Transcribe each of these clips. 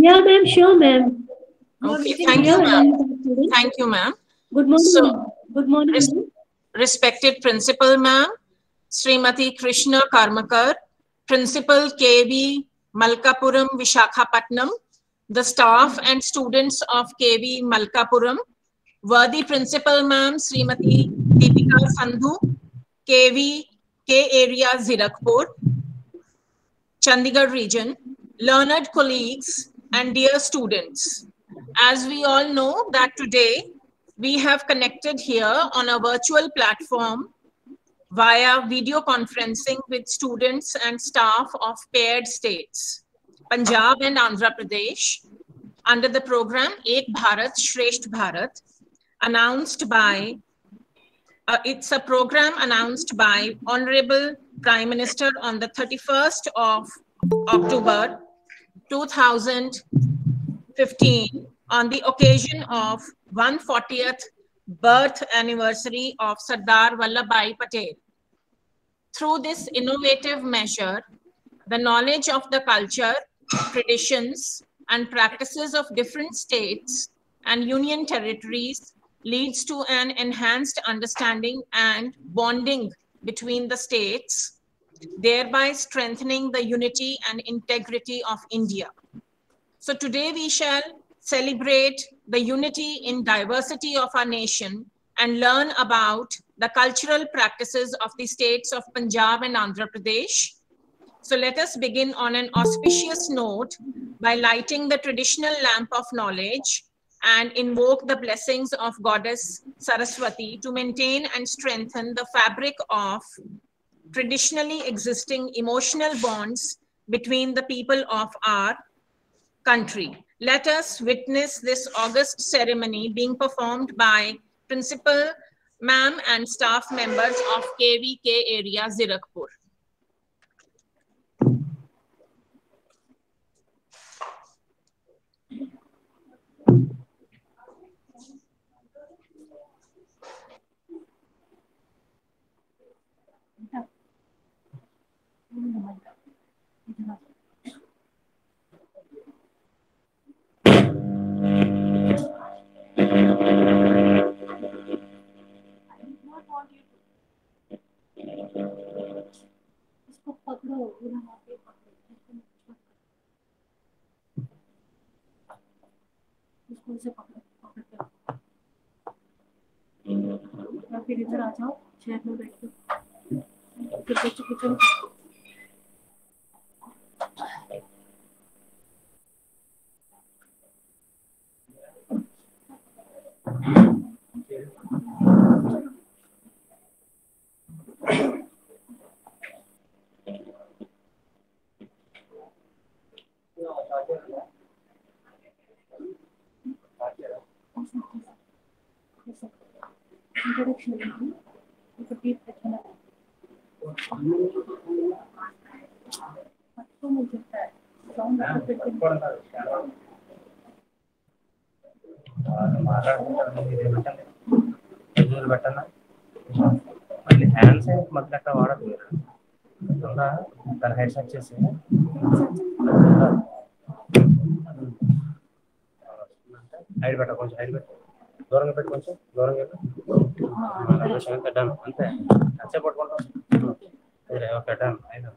Yeah, ma'am. Sure, ma'am. Okay, thank you, ma'am. Thank you, ma'am. Good morning. So, Good morning. res respected Principal, ma'am, Srimati Krishna Karmakar, Principal KV Malkapuram Vishakhapatnam, the staff and students of KV Malkapuram, worthy Principal, ma'am, Srimati Deepika Sandhu, KV K Area Zirakpur, Chandigarh region, learned colleagues, and dear students. As we all know that today we have connected here on a virtual platform via video conferencing with students and staff of paired states, Punjab and Andhra Pradesh, under the program Ek Bharat Shresht Bharat, announced by it's a program announced by Honorable Prime Minister on the 31st of October 2015 on the occasion of 140th birth anniversary of Sardar Vallabhbhai Patel. Through this innovative measure, the knowledge of the culture, traditions, and practices of different states and union territories leads to an enhanced understanding and bonding between the states, thereby strengthening the unity and integrity of India. So today we shall celebrate the unity in diversity of our nation and learn about the cultural practices of the states of Punjab and Andhra Pradesh. So let us begin on an auspicious note by lighting the traditional lamp of knowledge and invoke the blessings of Goddess Saraswati to maintain and strengthen the fabric of traditionally existing emotional bonds between the people of our country. Let us witness this august ceremony being performed by Principal, ma'am, and staff members of KVK area, Zirakpur. फिर इधर आ जाओ, chair में बैठो, फिर बच्चों को चलो। మళ్ళీ హ్యాండ్స్ మొదలెట్ట వాడదు తన హెడ్ సెట్ చేసి హైడ్ పెట్ట కొంచెం హైడ్ పెట్ట దూరంగా పెట్టి కొంచెం దూరంగా పెట్టు డన్ అంతే అంతే పట్టుకుంటాం ఓకే డన్ అయినా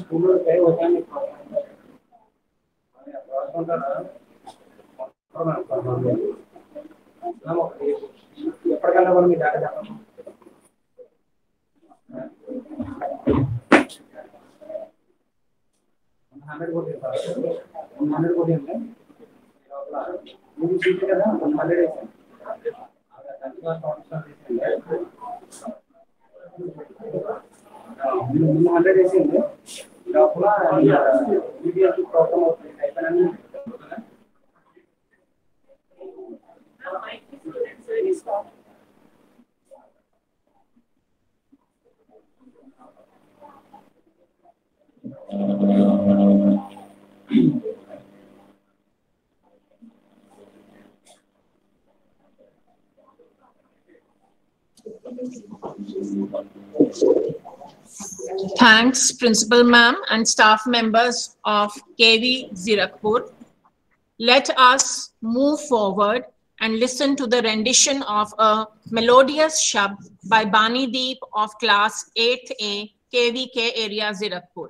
స్కూల్లో ఎప్పటికన్నా మనం మీ డాటా చెప్పండి హండ్రెడ్ కోటి 100 కోటి అంటే మీరు సీట్ కదా 100 వేసాను Thanks, Principal Ma'am and staff members of KV Zirakpur. Let us move forward and listen to the rendition of a melodious shabd by Bani Deep of class 8A, KVK area Zirakpur.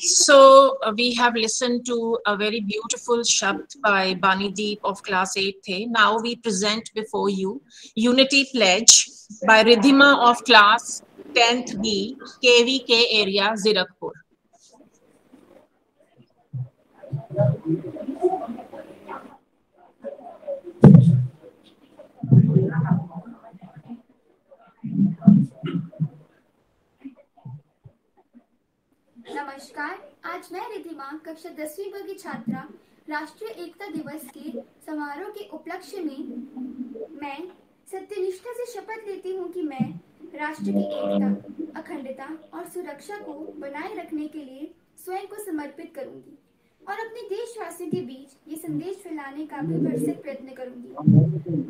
So we have listened to a very beautiful shabd by Bani Deep of class 8th. Now we present before you Unity Pledge by Ridhima of class 10th B, KVK area Zirakpur. Riddhima कक्षा 10वीं वर्ग की छात्रा राष्ट्रीय एकता दिवस के समारोह के उपलक्ष्य में मैं सत्यनिष्ठा से शपथ लेती हूँ कि मैं राष्ट्र की एकता, अखंडता और सुरक्षा को बनाए रखने के लिए स्वयं को समर्पित करूंगी और अपने देशवासियों के बीच ये संदेश फैलाने का भी भरसक प्रयत्न करूंगी।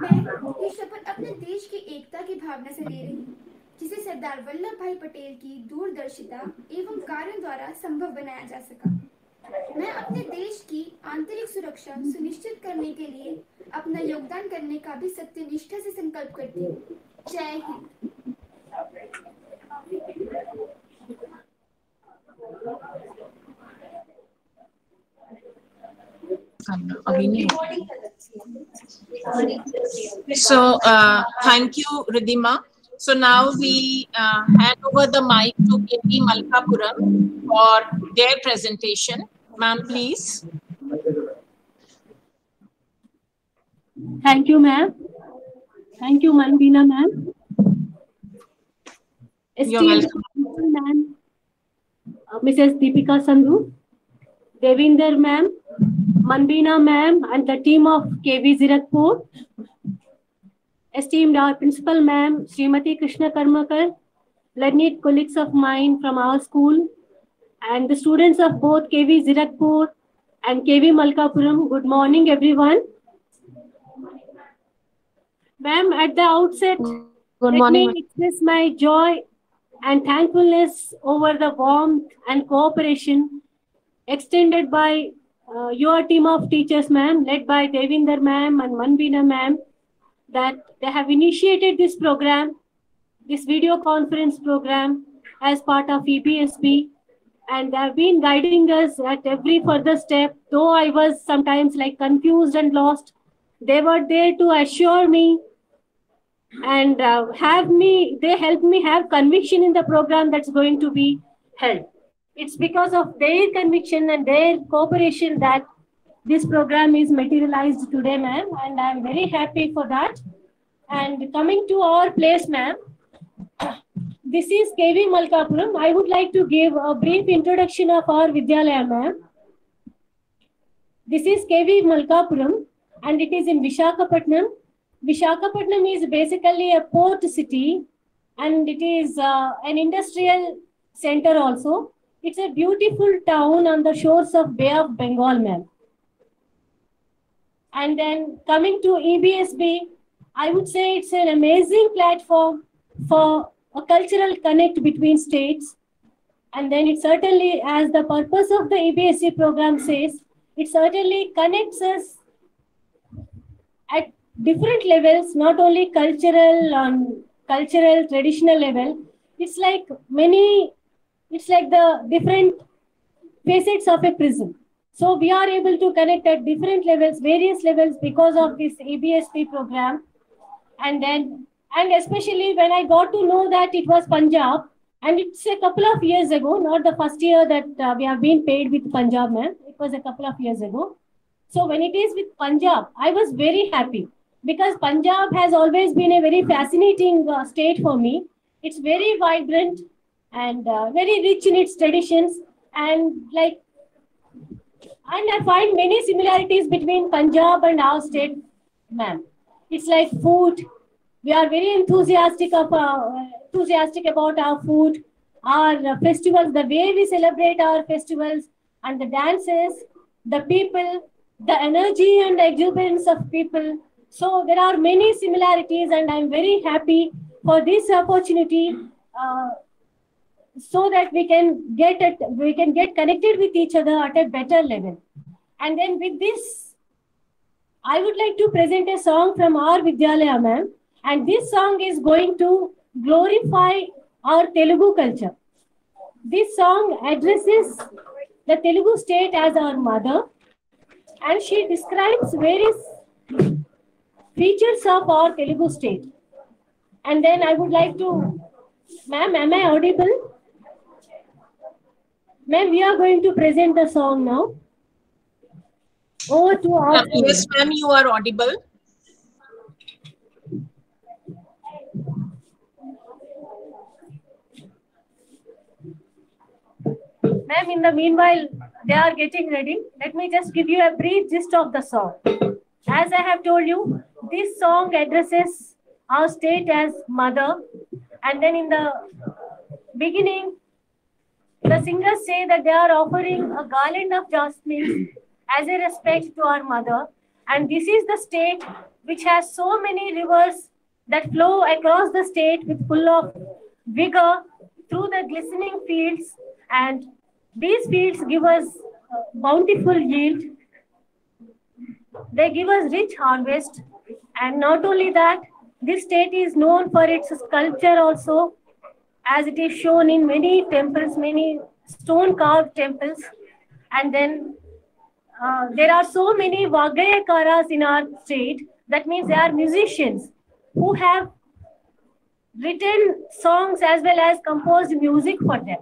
मैं ये शपथ अपने देश की एकता की भावना से ले रही हूँ, जिसे सरदार वल्लभ भाई पटेल की दूरदर्शिता एवं कार्यों द्वारा संभव बनाया जा सका। मैं अपने देश की आंतरिक सुरक्षा सुनिश्चित करने के लिए अपना योगदान करने का भी सत्यनिष्ठा से संकल्प करती हूँ। जय Hind. So, thank you, Riddhima. So now we hand over the mic to KV Malkapuram for their presentation. Ma'am, please. Thank you, ma'am. Thank you, Manbina, ma'am. You're welcome. Ma'am, Mrs. Deepika Sandhu, Devinder, ma'am, Manbina, ma'am, and the team of KV Zirakpur. Esteemed our principal, ma'am, Srimati Krishna Karmakar, learned colleagues of mine from our school, and the students of both KV Zirakpur and KV Malkapuram. Good morning, everyone. Ma'am, at the outset, let me express my joy and thankfulness over the warmth and cooperation extended by your team of teachers, ma'am, led by Devinder, ma'am, and Manbina, ma'am, that they have initiated this program, this video conference program, as part of EBSB, and they have been guiding us at every further step. Though I was sometimes like confused and lost, they were there to assure me and they helped me have conviction in the program that's going to be held. It's because of their conviction and their cooperation that this program is materialized today, ma'am, and I'm very happy for that. And coming to our place, ma'am, this is KV Malkapuram. I would like to give a brief introduction of our Vidyalaya, ma'am. This is KV Malkapuram, and it is in Visakhapatnam. Visakhapatnam is basically a port city, and it is an industrial center also. It's a beautiful town on the shores of Bay of Bengal, ma'am. And then coming to EBSB, I would say it's an amazing platform for a cultural connect between states. And then it certainly, as the purpose of the EBSB program says, it certainly connects us at different levels, not only cultural, traditional level. It's like the different facets of a prism. So we are able to connect at different levels, various levels, because of this EBSP program. And especially when I got to know that it was Punjab, and it's a couple of years ago, not the first year that we have been paid with Punjab, ma'am. It was a couple of years ago. So when it is with Punjab, I was very happy, because Punjab has always been a very fascinating state for me. It's very vibrant and very rich in its traditions, and I find many similarities between Punjab and our state, ma'am. It's like food. We are very enthusiastic about our food, our festivals, the way we celebrate our festivals, and the dances, the people, the energy and the exuberance of people. So there are many similarities, and I'm very happy for this opportunity, so that we can get connected with each other at a better level. And then with this, I would like to present a song from our Vidyalaya, ma'am. And this song is going to glorify our Telugu culture. This song addresses the Telugu state as our mother, and she describes various features of our Telugu state. And then I would like to, ma'am, am I audible? Ma'am, we are going to present the song now. Over to our... Yes, ma'am, you are audible. Ma'am, in the meanwhile, they are getting ready, let me just give you a brief gist of the song. As I have told you, this song addresses our state as mother, and then in the beginning, the singers say that they are offering a garland of jasmine as a respect to our mother, and this is the state which has so many rivers that flow across the state with full of vigor through the glistening fields, and these fields give us bountiful yield. They give us rich harvest, and not only that, this state is known for its sculpture also, as it is shown in many temples, many stone carved temples. And then there are so many Vagayakaras in our state. That means they are musicians who have written songs as well as composed music for them.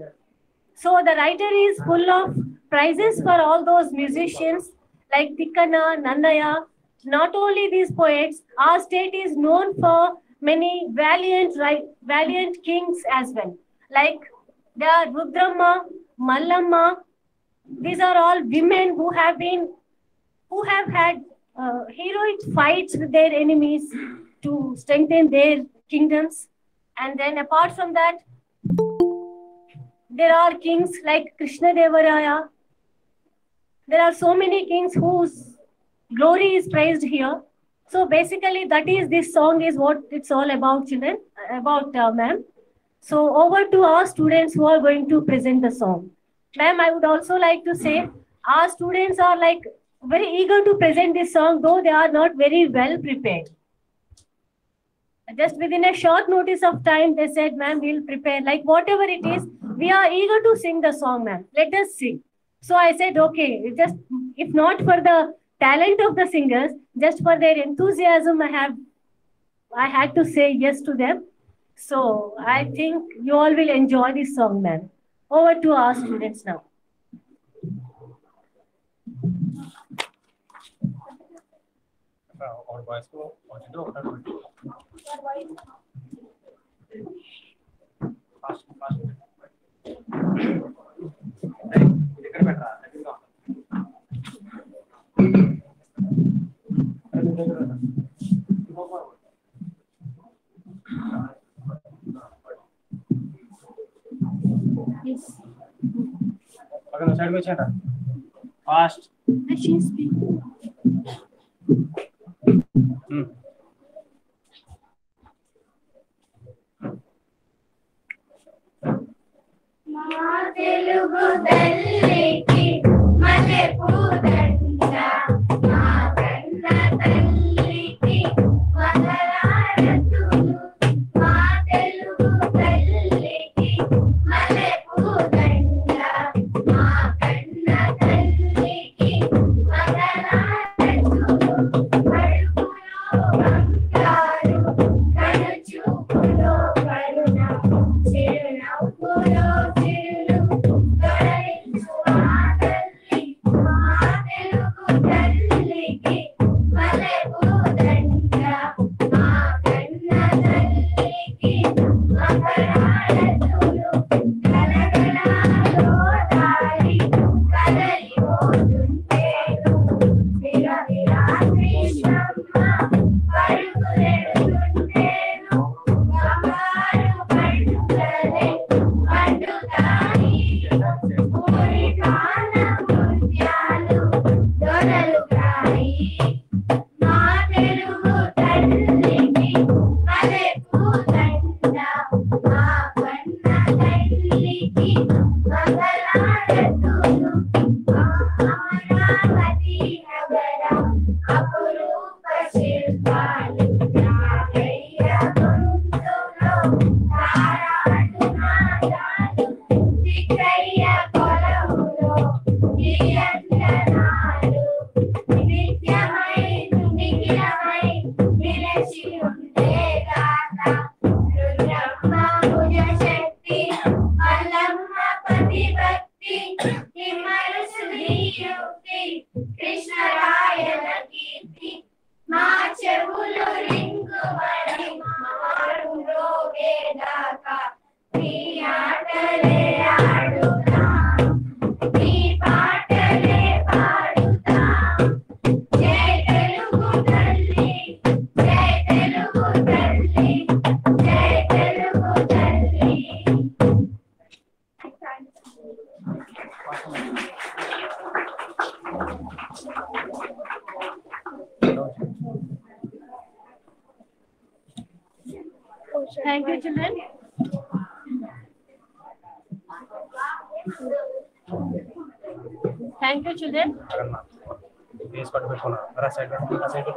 So the writer is full of prizes for all those musicians like Tikkana, Nannaya. Not only these poets, our state is known for many valiant kings as well. Like there are Rudramma, Mallamma. These are all women who have had heroic fights with their enemies to strengthen their kingdoms. And then apart from that, there are kings like Krishna Devaraya. There are so many kings whose glory is praised here. So basically, this song is what it's all about, children, ma'am. So over to our students who are going to present the song. Ma'am, I would also like to say, our students are like very eager to present this song, though they are not very well prepared. Just within a short notice of time, they said, ma'am, we'll prepare, like whatever it is, we are eager to sing the song, ma'am. Let us sing. So I said, okay, just if not for the talent of the singers, just for their enthusiasm, I had to say yes to them. So I think you all will enjoy this song, ma'am. Over to our students now. Yes. Side में चेंटा fast. Telugu తల్లికి మల్లె పూదండ మా కన్న తల్లికి వందనారతులు మా తెలుగు తల్లికి మల్లె పూదండ మా కన్న తల్లికి వందనారతులు అడుగులో Thank you, children. Thank you, children. Face cut పెట్టుకున్నా రా సైడ్ రా సైడ్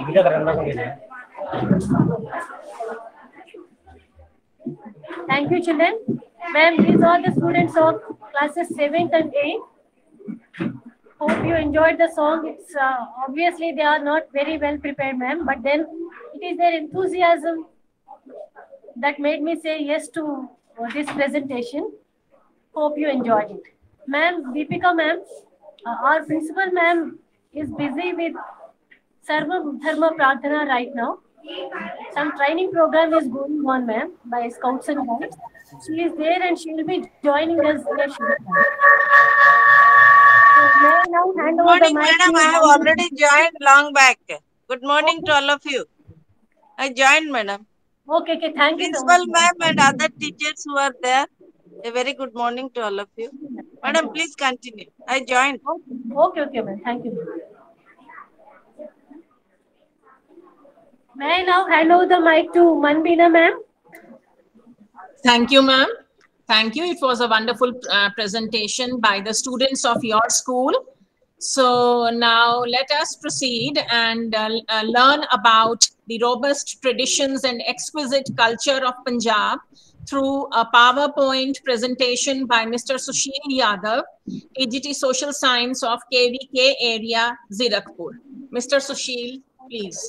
ఇంకా కరెంట్ ఉంది Thank you, children. Ma'am, these are the students of classes 7th and 8th. Hope you enjoyed the song. It's obviously they are not very well prepared, ma'am, but then it is their enthusiasm that made me say yes to this presentation. Hope you enjoyed it. Ma'am, Deepika ma'am, our principal ma'am is busy with Sarva Dharma Prarthana right now. Some training program is going on, ma'am, by Scouts and Guides. She is there and she will be joining us there. So may I now hand Good over the morning, mic madam. to I have already joined long back. Good morning to all of you. I joined, madam. Okay, thank you so Principal much. ma'am and other teachers who are there, a very good morning to all of you. Madam, please continue. I joined. Okay, ma'am. Thank you. May I now hand over the mic to Manbina ma'am? Thank you, ma'am. Thank you. It was a wonderful presentation by the students of your school. So now let us proceed and learn about the robust traditions and exquisite culture of Punjab through a PowerPoint presentation by Mr. Sushil Yadav, AGT Social Science of KVK area, Zirakpur. Mr. Sushil, please.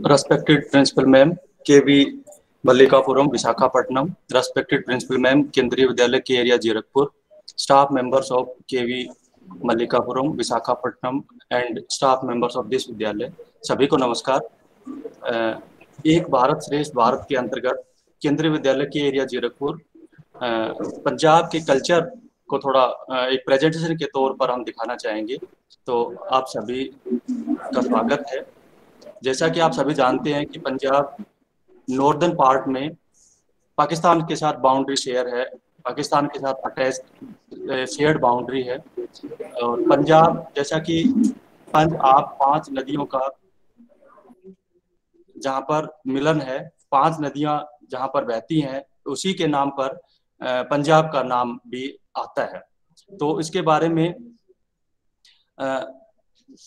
Respected Principal Ma'am, KV Mallikapuram, Visakhapatnam. Respected Principal Ma'am, Kendriya Vidyalaya K area Zirakpur. Staff members of KV Mallikapuram, Visakhapatnam and staff members of this Vidyalaya. सभी को नमस्कार. एक भारत श्रेष्ठ भारत के अंतर्गत केंद्रीय विद्यालय के एरिया जीरकपुर पंजाब के कल्चर को थोड़ा एक प्रेजेंटेशन के तौर पर हम दिखाना चाहेंगे. तो आप सभी का स्वागत है. जैसा कि आप सभी जानते हैं कि पंजाब नॉर्दर्न पार्ट में पाकिस्तान के साथ बाउंड्री शेयर है, पाकिस्तान के साथ अटैच शेयर्ड बाउंड्री है. और पंजाब जैसा कि पांच नदियों का जहां पर मिलन है, 5 नदियां जहां पर बहती हैं, उसी के नाम पर पंजाब का नाम भी आता है. तो इसके बारे में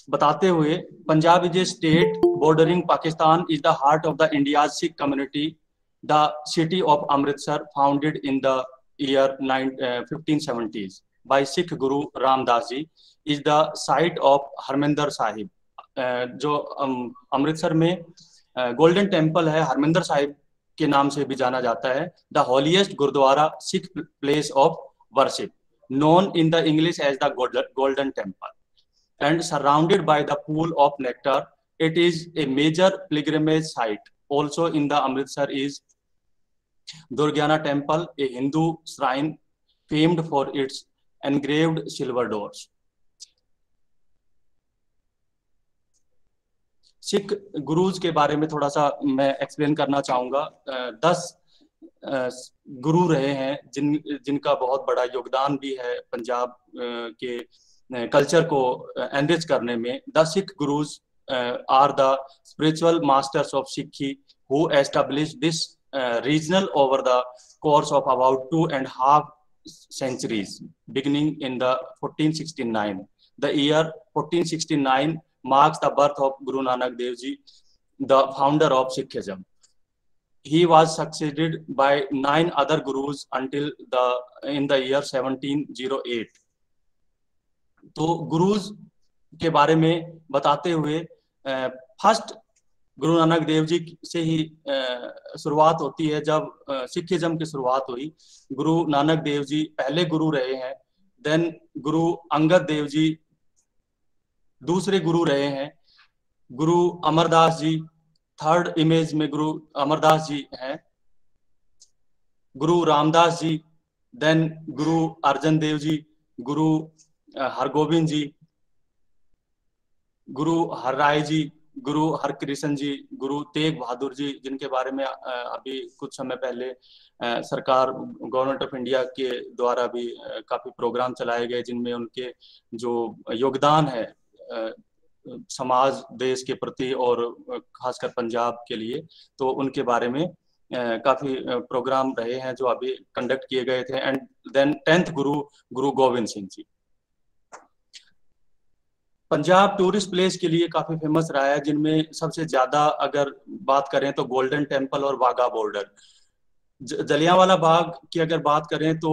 बताते हुए, Punjab is a state bordering Pakistan, is the heart of the India's Sikh community. The city of Amritsar, founded in the year 1570s by Sikh Guru Ramdas ji, is the site of Harmandir Sahib. जो अमृतसर में golden temple है, हरमिंदर साहिब के नाम से भी जाना जाता है. The holiest gurdwara Sikh place of worship, known in the English as the Golden Temple, and surrounded by the pool of nectar. It is a major pilgrimage site. Also in the Amritsar is Durgyana Temple, a Hindu shrine famed for its engraved silver doors. Sikh gurus के बारे में थोड़ा सा मैं explain करना चाहूँगा। 10 गुरु रहे हैं जिनका बहुत बड़ा योगदान भी है पंजाब के कल्चर को एनरिच करने में। The Sikh gurus are the spiritual masters of Sikhi who established this regional over the course of about 2.5 centuries, beginning in the 1469. The year 1469 marks the birth of Guru Nanak Dev Ji, the founder of Sikhism. He was succeeded by 9 other gurus until in the year 1708. तो गुरुज के बारे में बताते हुए first Guru Nanak Dev ji से ही शुरुआत होती है। जब सिखिज्म की शुरुआत हुई, गुरु नानक देव जी पहले गुरु रहे हैं। देन गुरु अंगद देव जी दूसरे गुरु रहे हैं। गुरु अमरदास जी थर्ड इमेज में गुरु अमरदास जी हैं। गुरु रामदास जी, देन गुरु अर्जन देव जी, गुरु हरगोविंद जी, गुरु हरराय जी, गुरु हरकृष्ण जी, गुरु तेग बहादुर जी, जिनके बारे में अभी कुछ समय पहले सरकार गवर्नमेंट ऑफ इंडिया के द्वारा भी काफी प्रोग्राम चलाए गए, जिनमें उनके जो योगदान है समाज देश के प्रति और खासकर पंजाब के लिए, तो उनके बारे में काफी प्रोग्राम रहे हैं जो अभी कंडक्ट किए गए थे। And then 10th Guru Govind Singh ji. Punjab tourist place के लिए काफी फेमस रहा है, जिनमें सबसे ज्यादा अगर बात करें तो गोल्डन टेम्पल और वाघा बॉर्डर। जलियांवाला बाग की अगर बात करें तो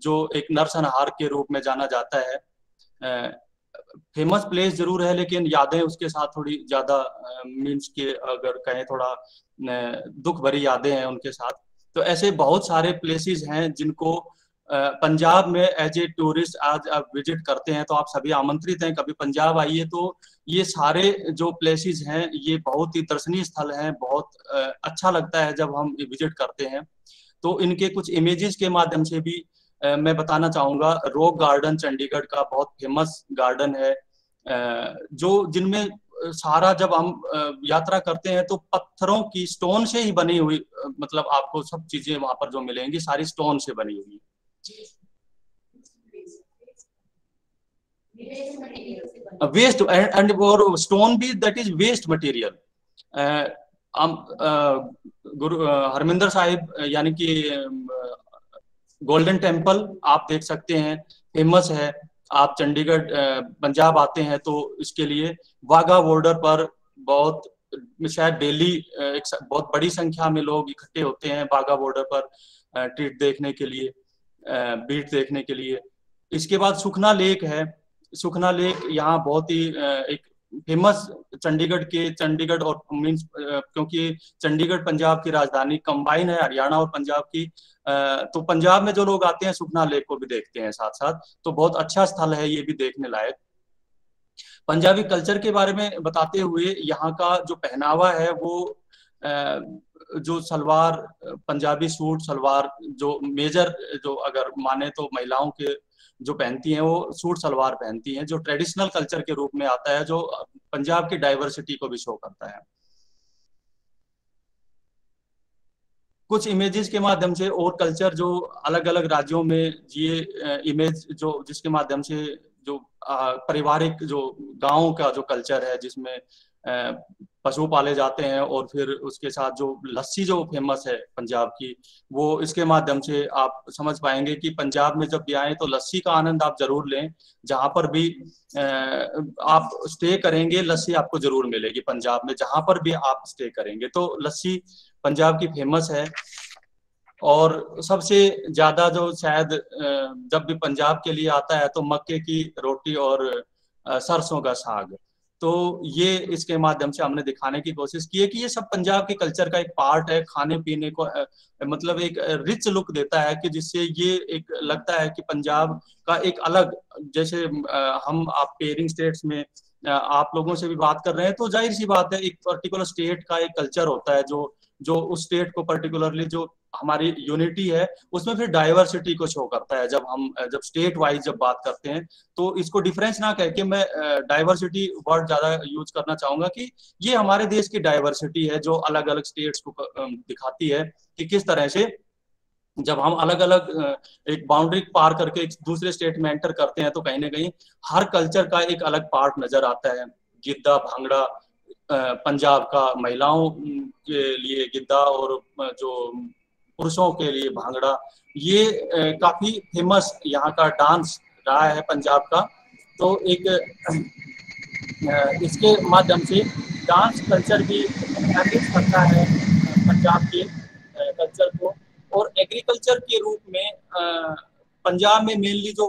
जो एक नरसंहार के रूप में जाना जाता है, फेमस प्लेस जरूर है, लेकिन यादें उसके साथ थोड़ी ज्यादा मीन्स के अगर कहें थोड़ा दुख भरी यादें हैं उनके साथ। तो ऐसे बहुत सारे प्लेसेस हैं जिनको पंजाब में एज ए टूरिस्ट आज आप विजिट करते हैं, तो आप सभी आमंत्रित हैं, कभी पंजाब आइए। तो ये सारे जो प्लेसेस हैं ये बहुत ही दर्शनीय स्थल हैं, बहुत अच्छा लगता है जब हम विजिट करते हैं। तो इनके कुछ इमेजेस के माध्यम से भी मैं बताना चाहूँगा। रॉक गार्डन चंडीगढ़ का बहुत फेमस गार्डन है, जो जिनमें सारा जब हम यात्रा करते हैं तो पत्थरों की स्टोन से ही बनी हुई, मतलब आपको सब चीजें वहां पर जो मिलेंगी सारी स्टोन से बनी हुई। वेस्ट एंड और स्टोन भी दैट इज वेस्ट मटेरियल। गुरु हरमिंदर साहिब यानी कि गोल्डन टेम्पल आप देख सकते हैं, फेमस है। आप चंडीगढ़ पंजाब आते हैं तो इसके लिए वाघा बॉर्डर पर बहुत शायद डेली एक बहुत बड़ी संख्या में लोग इकट्ठे होते हैं वाघा बॉर्डर पर ट्रीट देखने के लिए, बीट देखने के लिए। इसके बाद सुखना लेक है। सुखना लेक यहाँ बहुत ही एक फेमस चंडीगढ़ और मीन्स क्योंकि चंडीगढ़ पंजाब की राजधानी कंबाइन है हरियाणा और पंजाब की, तो पंजाब में जो लोग आते हैं सुखना लेक को भी देखते हैं साथ साथ। तो बहुत अच्छा स्थल है ये भी देखने लायक। पंजाबी कल्चर के बारे में बताते हुए यहाँ का जो पहनावा है वो जो सलवार, पंजाबी सूट सलवार जो मेजर जो अगर माने तो महिलाओं के जो पहनती हैं वो सूट सलवार पहनती हैं, जो ट्रेडिशनल कल्चर के रूप में आता है, जो पंजाब की डाइवर्सिटी को भी शो करता है। कुछ इमेजेस के माध्यम से और कल्चर जो अलग अलग राज्यों में ये इमेज जो जिसके माध्यम से जो पारिवारिक जो गाँव का जो कल्चर है जिसमें पशु पाले जाते हैं और फिर उसके साथ जो लस्सी जो फेमस है पंजाब की, वो इसके माध्यम से आप समझ पाएंगे कि पंजाब में जब भी आए तो लस्सी का आनंद आप जरूर लें। जहां पर भी आप स्टे करेंगे लस्सी आपको जरूर मिलेगी पंजाब में, जहां पर भी आप स्टे करेंगे। तो लस्सी पंजाब की फेमस है। और सबसे ज्यादा जो शायद जब भी पंजाब के लिए आता है तो मक्के की रोटी और सरसों का साग, तो ये इसके माध्यम से हमने दिखाने की कोशिश की है कि ये सब पंजाब के कल्चर का एक पार्ट है। खाने पीने को मतलब एक रिच लुक देता है कि जिससे ये एक लगता है कि पंजाब का एक अलग, जैसे हम आप पेयरिंग स्टेट्स में आप लोगों से भी बात कर रहे हैं तो जाहिर सी बात है एक पर्टिकुलर स्टेट का एक कल्चर होता है जो उस स्टेट को पर्टिकुलरली जो हमारी यूनिटी है उसमें फिर डाइवर्सिटी को शो करता है। जब स्टेट वाइज जब बात करते हैं तो इसको डिफरेंस ना कह के मैं डाइवर्सिटी वर्ड ज्यादा यूज करना चाहूंगा कि ये हमारे देश की डाइवर्सिटी है जो अलग अलग स्टेट्स को दिखाती है कि किस तरह से जब हम अलग अलग एक बाउंड्री पार करके एक दूसरे स्टेट में एंटर करते हैं तो कहीं ना कहीं हर कल्चर का एक अलग पार्ट नजर आता है। गिद्दा भांगड़ा पंजाब का महिलाओं के लिए गिद्दा और जो पुरुषों के लिए भांगड़ा, ये काफी फेमस यहाँ का डांस रहा है पंजाब का। तो एक इसके माध्यम से डांस कल्चर भी एनरिच करता है पंजाब के कल्चर को। और एग्रीकल्चर के रूप में पंजाब में मेनली जो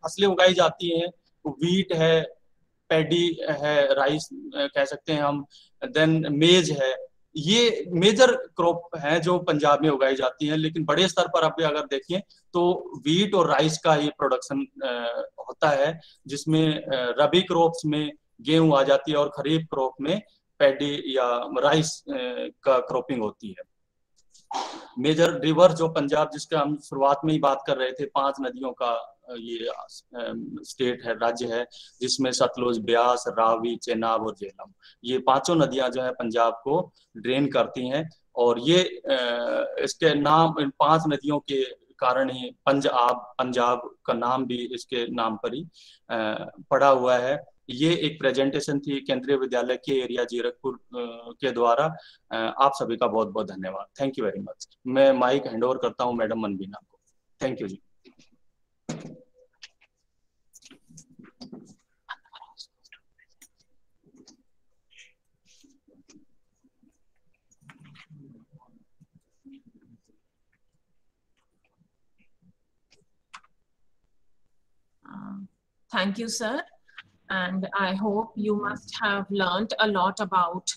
फसलें उगाई जाती हैं वीट है, पैडी है, राइस कह सकते हैं हम, देन मेज है, ये मेजर क्रॉप है जो पंजाब में उगाई जाती हैं। लेकिन बड़े स्तर पर आप अगर देखें तो वीट और राइस का ही प्रोडक्शन होता है, जिसमें रबी क्रॉप्स में गेहूं आ जाती है और खरीफ क्रॉप में पैडी या राइस का क्रॉपिंग होती है। मेजर रिवर जो पंजाब, जिसका हम शुरुआत में ही बात कर रहे थे, 5 नदियों का ये स्टेट है, राज्य है, जिसमें सतलुज, ब्यास, रावी, चेनाब और झेलम, ये 5 नदियां जो है पंजाब को ड्रेन करती हैं। और ये इसके नाम इन 5 नदियों के कारण ही पंजाब का नाम भी इसके नाम पर ही पड़ा हुआ है। ये एक प्रेजेंटेशन थी केंद्रीय विद्यालय के एरिया जीरकपुर के द्वारा। आप सभी का बहुत बहुत धन्यवाद। Thank you very much. मैं माइक हैंड ओवर करता हूं मैडम मनबीना को। Thank you ji. Thank you, sir. And I hope you must have learned a lot about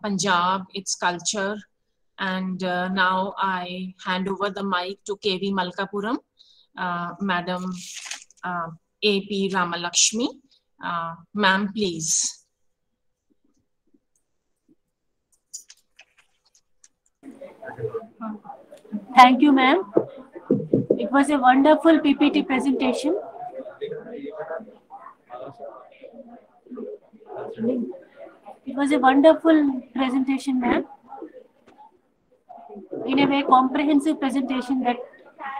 Punjab, its culture. And now I hand over the mic to KV Malkapuram, Madam AP Ramalakshmi. Ma'am, please. Thank you, ma'am. It was a wonderful PPT presentation. It was a wonderful presentation, ma'am. In a way, comprehensive presentation that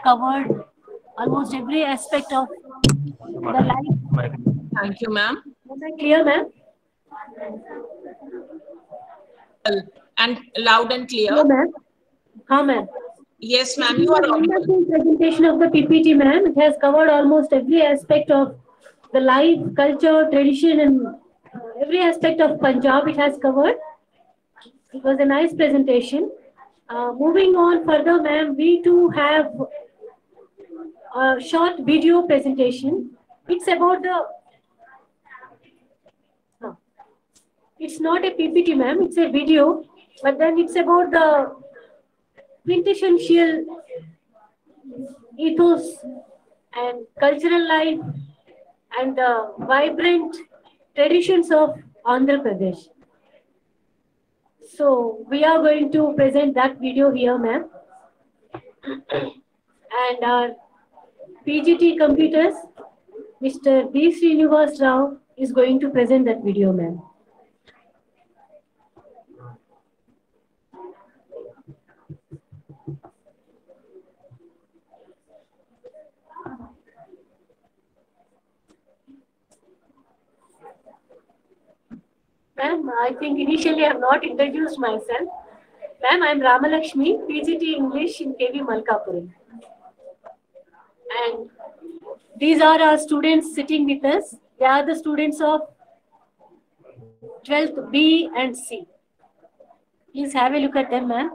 covered almost every aspect of the life. Thank you, ma'am. Was I clear, ma'am? And loud and clear. Hello, ma'am. हाँ, ma'am. Yes, ma'am. You are wonderful presentation of the PPT, ma'am. It has covered almost every aspect of the life, culture, tradition, and every aspect of Punjab it has covered. It was a nice presentation. Moving on further, ma'am, we too have a short video presentation. It's about the... No, it's not a PPT, ma'am. It's a video. But then it's about the quintessential ethos and cultural life and the vibrant traditions of Andhra Pradesh. So we are going to present that video here, ma'am. And our PGT computers, Mr. B. Srinivas Rao, is going to present that video, ma'am. Ma'am, I think initially I have not introduced myself. Ma'am, I am Ramalakshmi, PGT English in KV Malkapuram. And these are our students sitting with us. They are the students of 12th B and C. Please have a look at them, ma'am.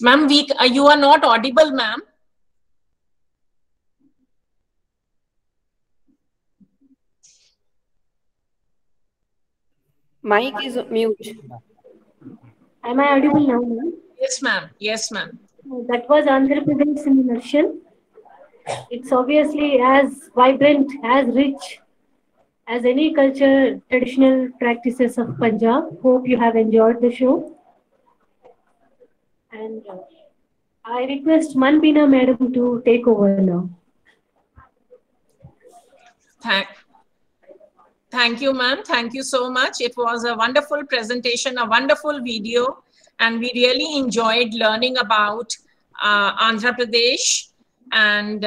Ma'am, you are not audible, ma'am. Mic is mute. Am I audible now, ma'am? Yes, ma'am. Yes, ma'am. That was Andhra Pradesh in a nutshell. It's obviously as vibrant, as rich as any culture, traditional practices of Punjab. Hope you have enjoyed the show. And I request Manbina madam to take over now. Thank you, ma'am. Thank you so much. It was a wonderful presentation, a wonderful video, and we really enjoyed learning about Andhra Pradesh. And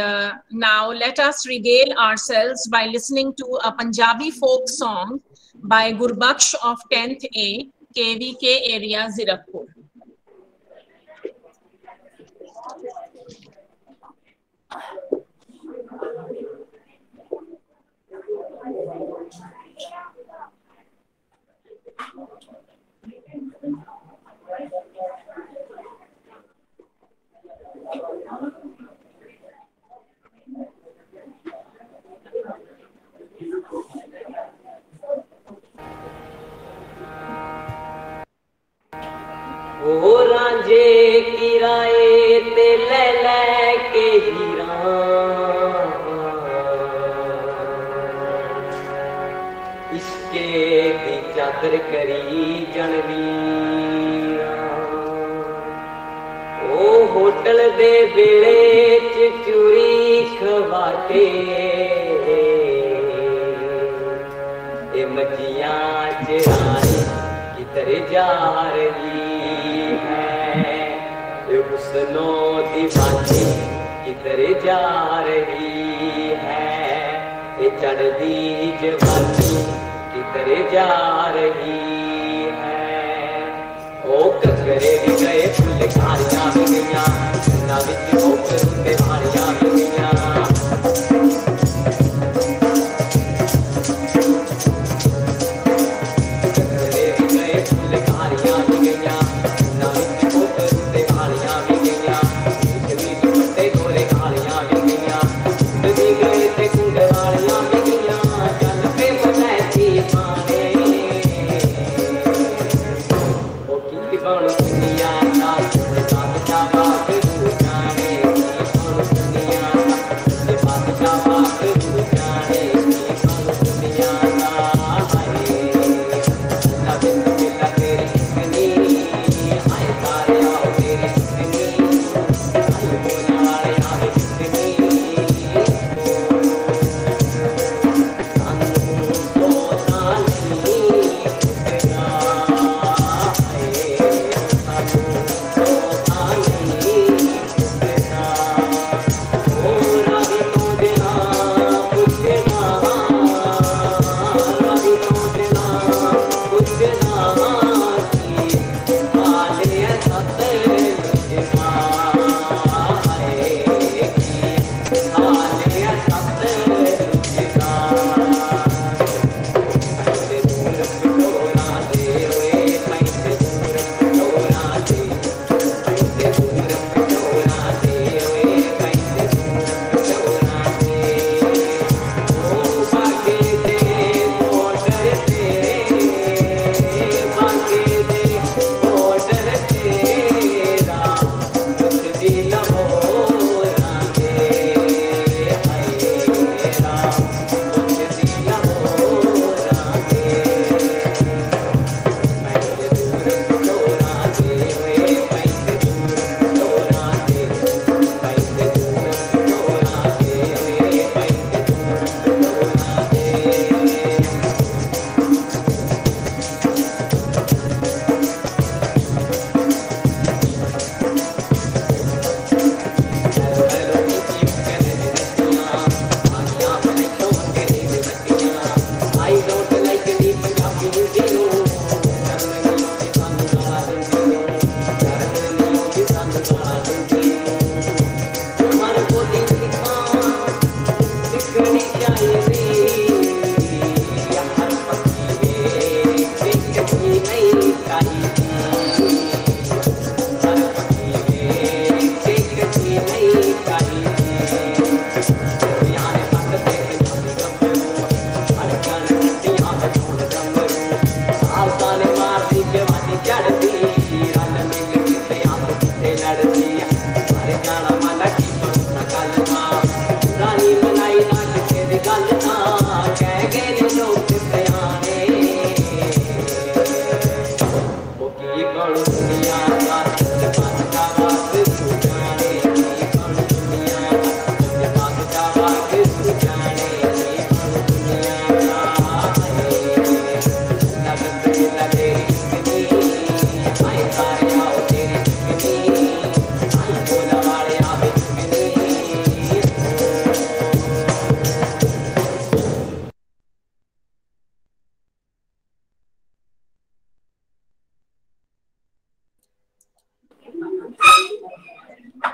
now let us regale ourselves by listening to a Punjabi folk song by Gurbaksh of 10th A, KVK area, Zirakpur. हीरा इश्के दी चादर करी जनवीरा ओ hotel दे बेड़े च चूरी खवा के ए मजियां चरानी किधर जा रही है ये हुस्नो दीवानी किधर जा रही है ये चढ़ती जवानी किधर जा रही है ओ ककरे भी गए फुल खारियां भी गईयां ना विच होकर उनके हारियां भी गईयां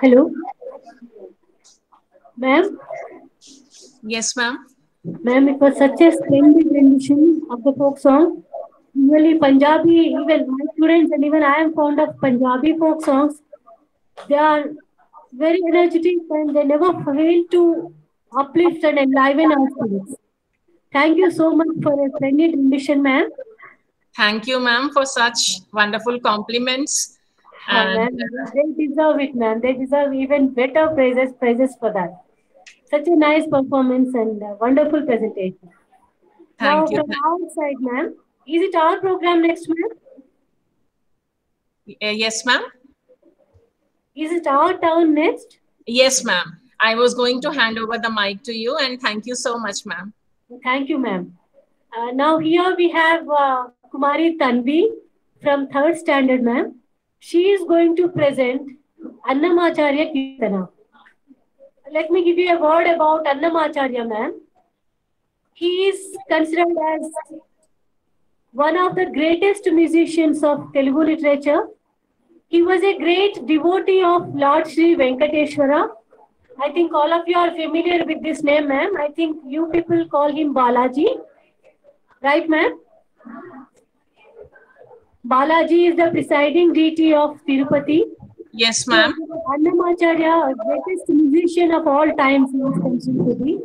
Hello, ma'am. Yes, ma'am. Ma'am, it was such a splendid rendition of the folk song. Usually, Punjabi, even my students and even I am fond of Punjabi folk songs. They are very energetic and they never fail to uplift and enliven our students. Thank you so much for a splendid rendition, ma'am. Thank you, ma'am, for such wonderful compliments. And Ma'am, they deserve it, ma'am. They deserve even better praises for that. Such a nice performance and wonderful presentation. Now, thank you. from our side, ma'am, is it our program next, ma'am? Yes, ma'am. Is it our turn next? Yes, ma'am. I was going to hand over the mic to you, and thank you so much, ma'am. Thank you, ma'am. Now here we have Kumari Tanvi from 3rd standard, ma'am. She is going to present Annamacharya Kirtana. Let me give you a word about Annamacharya, ma'am. He is considered as one of the greatest musicians of Telugu literature. He was a great devotee of Lord Sri Venkateshwara. I think all of you are familiar with this name, ma'am. I think you people call him Balaji. Right, ma'am? Balaji is the presiding deity of Tirupati. Yes, ma'am. Annamacharya, greatest musician of all times, he is considered to be,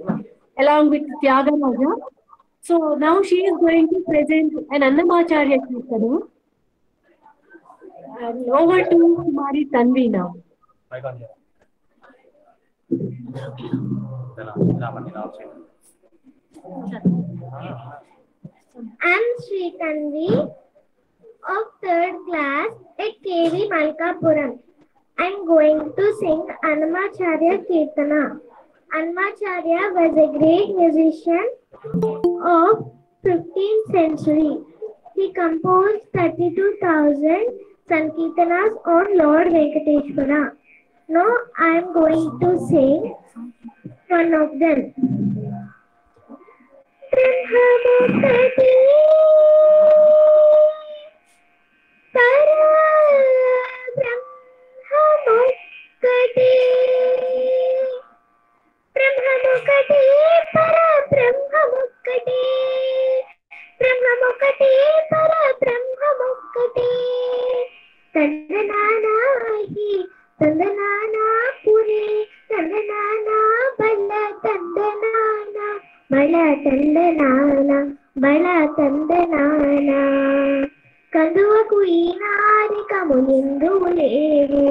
along with Tyagaraja. So now she is going to present an Annamacharya Kirtana. And over to Kumari Tanvi now. Mic on here. I'm Sri Tanvi of 3rd class at KV Malkapuram. I'm going to sing Annamacharya Kirtana. Annamacharya was a great musician of 15th century. He composed 32,000 Sankirtanas on Lord Venkateshwara. Now I am going to sing one of them. Brahmamukati Brahmamukati Tandananahi Tandanana Puri Tandanana Bala Tandanana Bala Tandanana Bala Tandanana కందువకు ఈనారికములిందు లేవు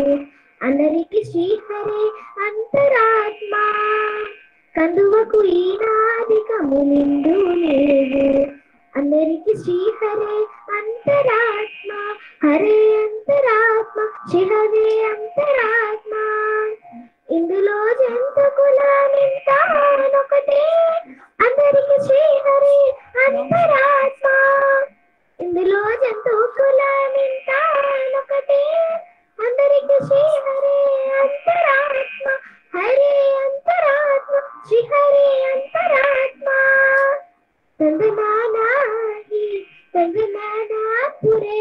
అందరికి శ్రీహరే అంతరాత్మ కందువకు ఈనారికములిందు లేవు అందరికి శ్రీహరే అంతరాత్మ హరే అంతరాత్మ శ్రీహరే అంతరాత్మ ఇందులో జంతుకులమింతానొకటే అందరికి శ్రీహరే అంతరాత్మ ఇందులో జంతుకులమింతానొకటే అందరికి శ్రీహరే అంతరాత్మ హరే అంతరాత్మ శ్రీహరే అంతరాత్మ తందనానాహి తందనానా పురే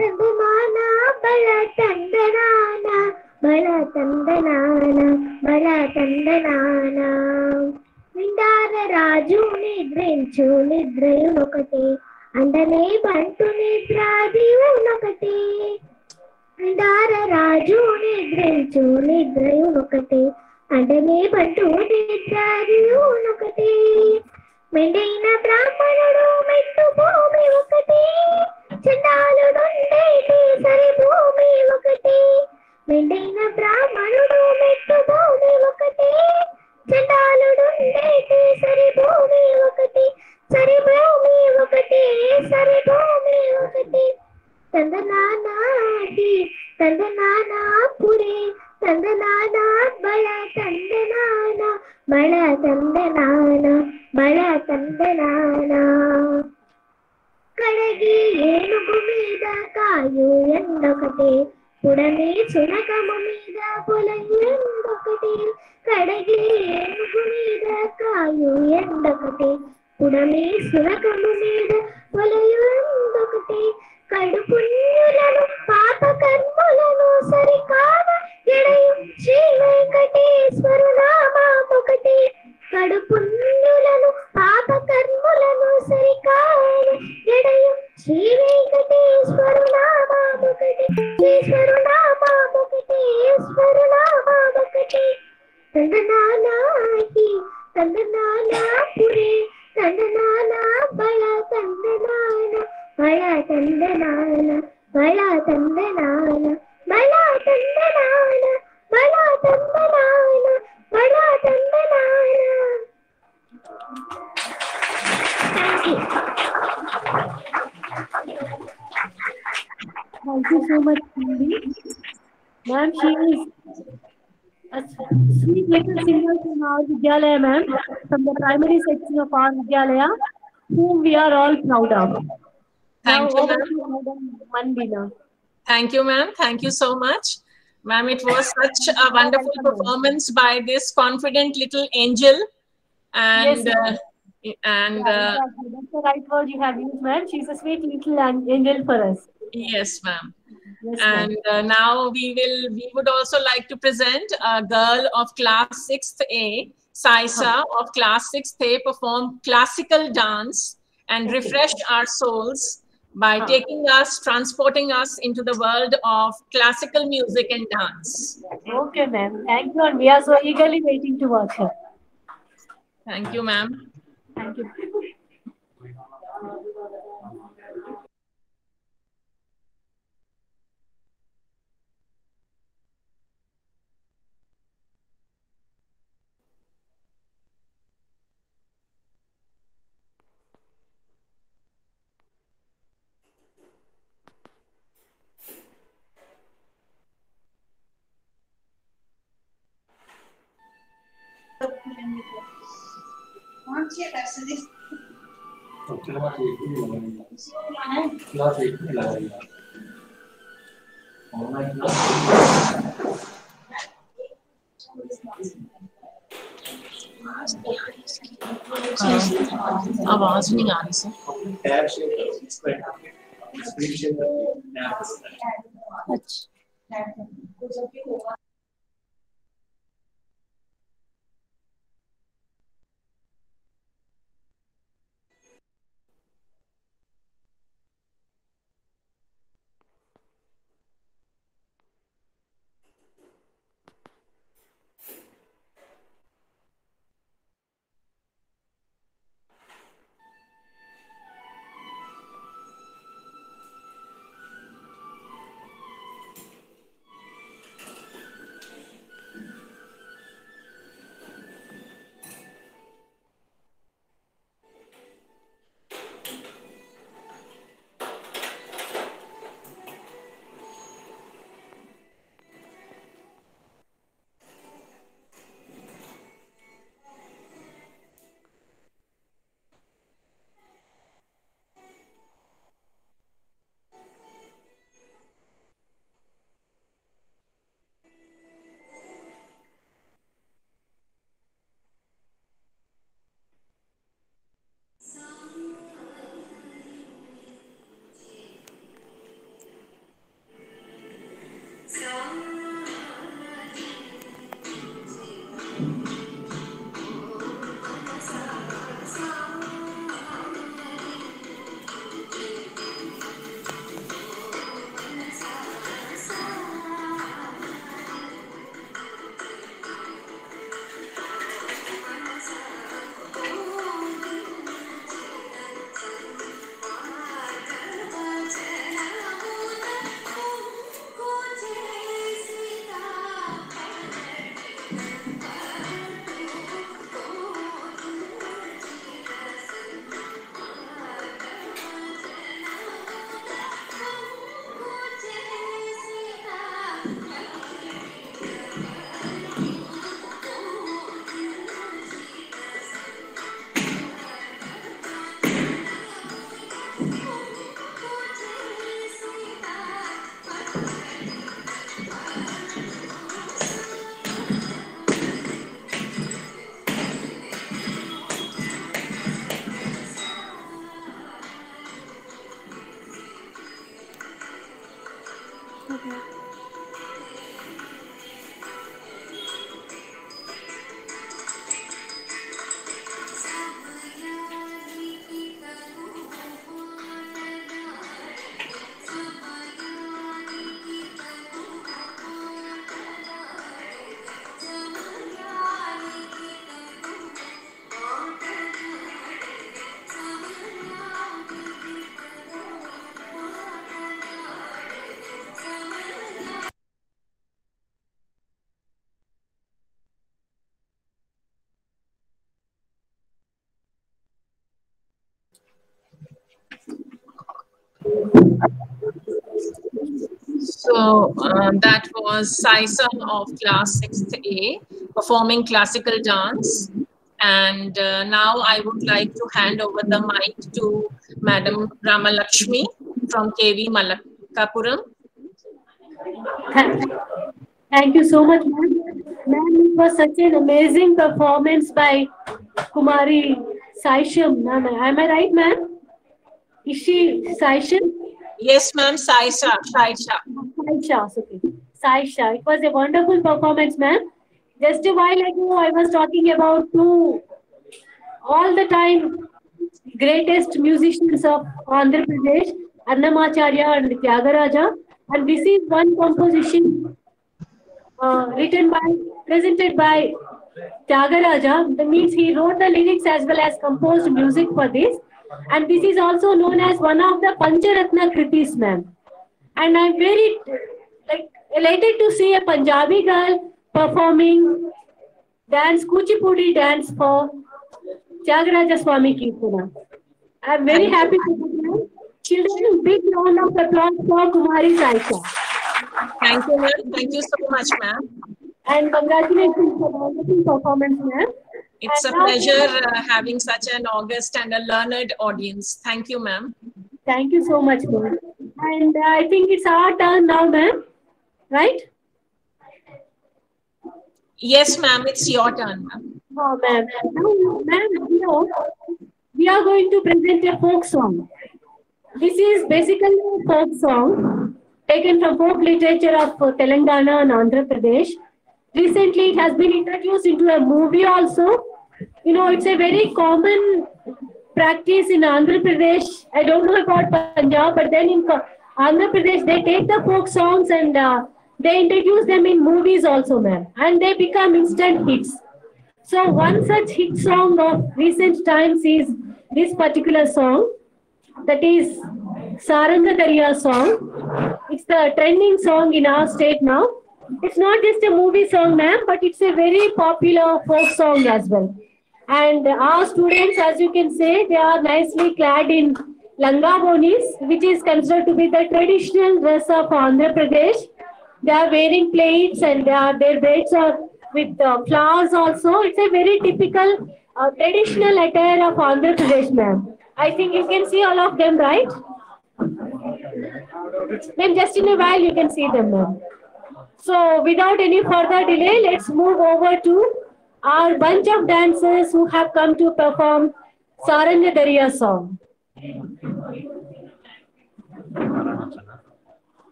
తందనానా బల తందనానా బల తందనానా బల తందనానా విండార రాజు నిద్రించు నిద్రయునొకటే అండనే బంటు నిద్రాదివునొకటే విండార రాజు నిద్రించు నిద్రయునొకటే అండనే బంటు నిద్రాదివునొకటే మెండైన బ్రాహ్మణుడు మెట్టు భూమి ఒకటి చండాలుడుండేటి సరి భూమి ఒకటి మెండైన బ్రాహ్మణుడు మెట్టు భూమి ఒకటి చండాలుడుండేటి సరి భూమి ఒకటి సరి భూమి ఒకటి సరి భూమి ఒకటి తందనానాహి తందనానా పురే తందనానా బల తందనానా బల తందనానా బల తందనానా కడగి ఏనుగు మీద కాయు ఎండొకటి పుడమి శునకము మీద పొలయు ఎండొకటి కడగి ఏనుగు మీద కాయు ఎండొకటి పుడమి శునకము మీద పొలయు ఎండొకటి కడు పుణ్యులను పాప కర్ములను సరికావ ఎడయు శ్రీ వెంకటేశ్వరు నామొకటి కడు పుణ్యులను పాప కర్ములను సరికావ ఎడయు శ్రీ వెంకటేశ్వరు నామొకటి ఈశ్వరు నామొకటి ఈశ్వరు నామొకటి తందనానాహి తందనానా పురే తందనానా బల తందనానా బల తందనానా బల తందనానా बला तंदनाना बला तंदनाना बला तंदनाना. Thank you so much, Cindy. Ma'am, she is a sweet little singer from our Vidyalaya, ma'am, from the primary section of our Vidyalaya, whom we are all proud of. Now, Thank you, over ma'am. to Madam Manbina. Thank you, ma'am. Thank you so much. Ma'am, it was such a wonderful welcome, ma'am. performance by this confident little angel. Yes, And ma'am. Exactly. That's the right word you have used, ma'am. She's a sweet little angel for us. yes, ma'am. Yes, ma'am. And now we would also like to present a girl of class 6th A, Saisa of class 6th A, perform classical dance and refresh our souls by transporting us into the world of classical music and dance. Okay, ma'am. Thank you. And we are so eagerly waiting to watch her. Thank you, ma'am. Thank you. आवाज नहीं आ रही sir. So that was Saison of class 6th A performing classical dance. And now I would like to hand over the mic to Madam Ramalakshmi from KV Malakapuram. Thank you so much, ma'am. Ma'am, it was such an amazing performance by Kumari Saisham. Ma'am, am I right, ma'am? Is she Saisham? Yes, ma'am. Saisha. Saisha. Okay. Saisha. It was a wonderful performance, ma'am. Just a while ago, I was talking about two all the time greatest musicians of Andhra Pradesh, Annamacharya and Tyagaraja. And this is one composition presented by Tyagaraja. That means he wrote the lyrics as well as composed music for this. And this is also known as one of the Pancharatna Kritis, ma'am. And I'm very elated to see a Punjabi girl performing Kuchipudi dance for Tyagaraja Swami Kirtana. I'm very happy to see you. Children, big round of applause for Kumari Saisha. Thank you, ma'am. Thank you so much, ma'am. And congratulations for the wonderful performance, ma'am. It's a pleasure having such an august and a learned audience. Thank you, ma'am. Thank you so much, ma'am. And I think it's our turn now, ma'am. Right? Yes, ma'am. It's your turn, ma'am. Oh, ma'am. Now, ma'am, we are going to present a folk song. This is basically a folk song taken from folk literature of Telangana and Andhra Pradesh. Recently, it has been introduced into a movie also. It's a very common practice in Andhra Pradesh. I don't know about Punjab, but then in Andhra Pradesh, they take the folk songs and they introduce them in movies also, ma'am. And they become instant hits. So one such hit song of recent times is this particular song. That is Saranga Dariya song. It's the trending song in our state now. It's not just a movie song, ma'am, but it's a very popular folk song as well. And our students, as you can say, they are nicely clad in langa bonis, which is considered to be the traditional dress of Andhra Pradesh. They are wearing plaits and their braids are with flowers also. It's a very typical traditional attire of Andhra Pradesh, ma'am. I think you can see all of them, right? Then just in a while you can see them, ma'am. So without any further delay, let's move over to our bunch of dancers who have come to perform Saranga Dariya song.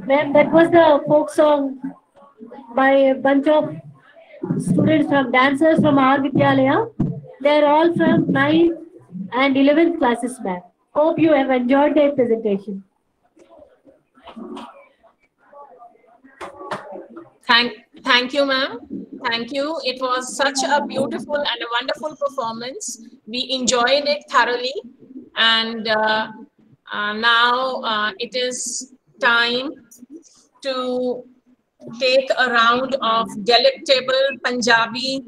Ma'am, that was the folk song by a bunch of students from dancers from our Vidyalaya. They're all from 9th and 11th classes, ma'am. Hope you have enjoyed their presentation. Thank you, ma'am. Thank you. It was such a beautiful and a wonderful performance. We enjoyed it thoroughly. And now it is time to take a round of delectable Punjabi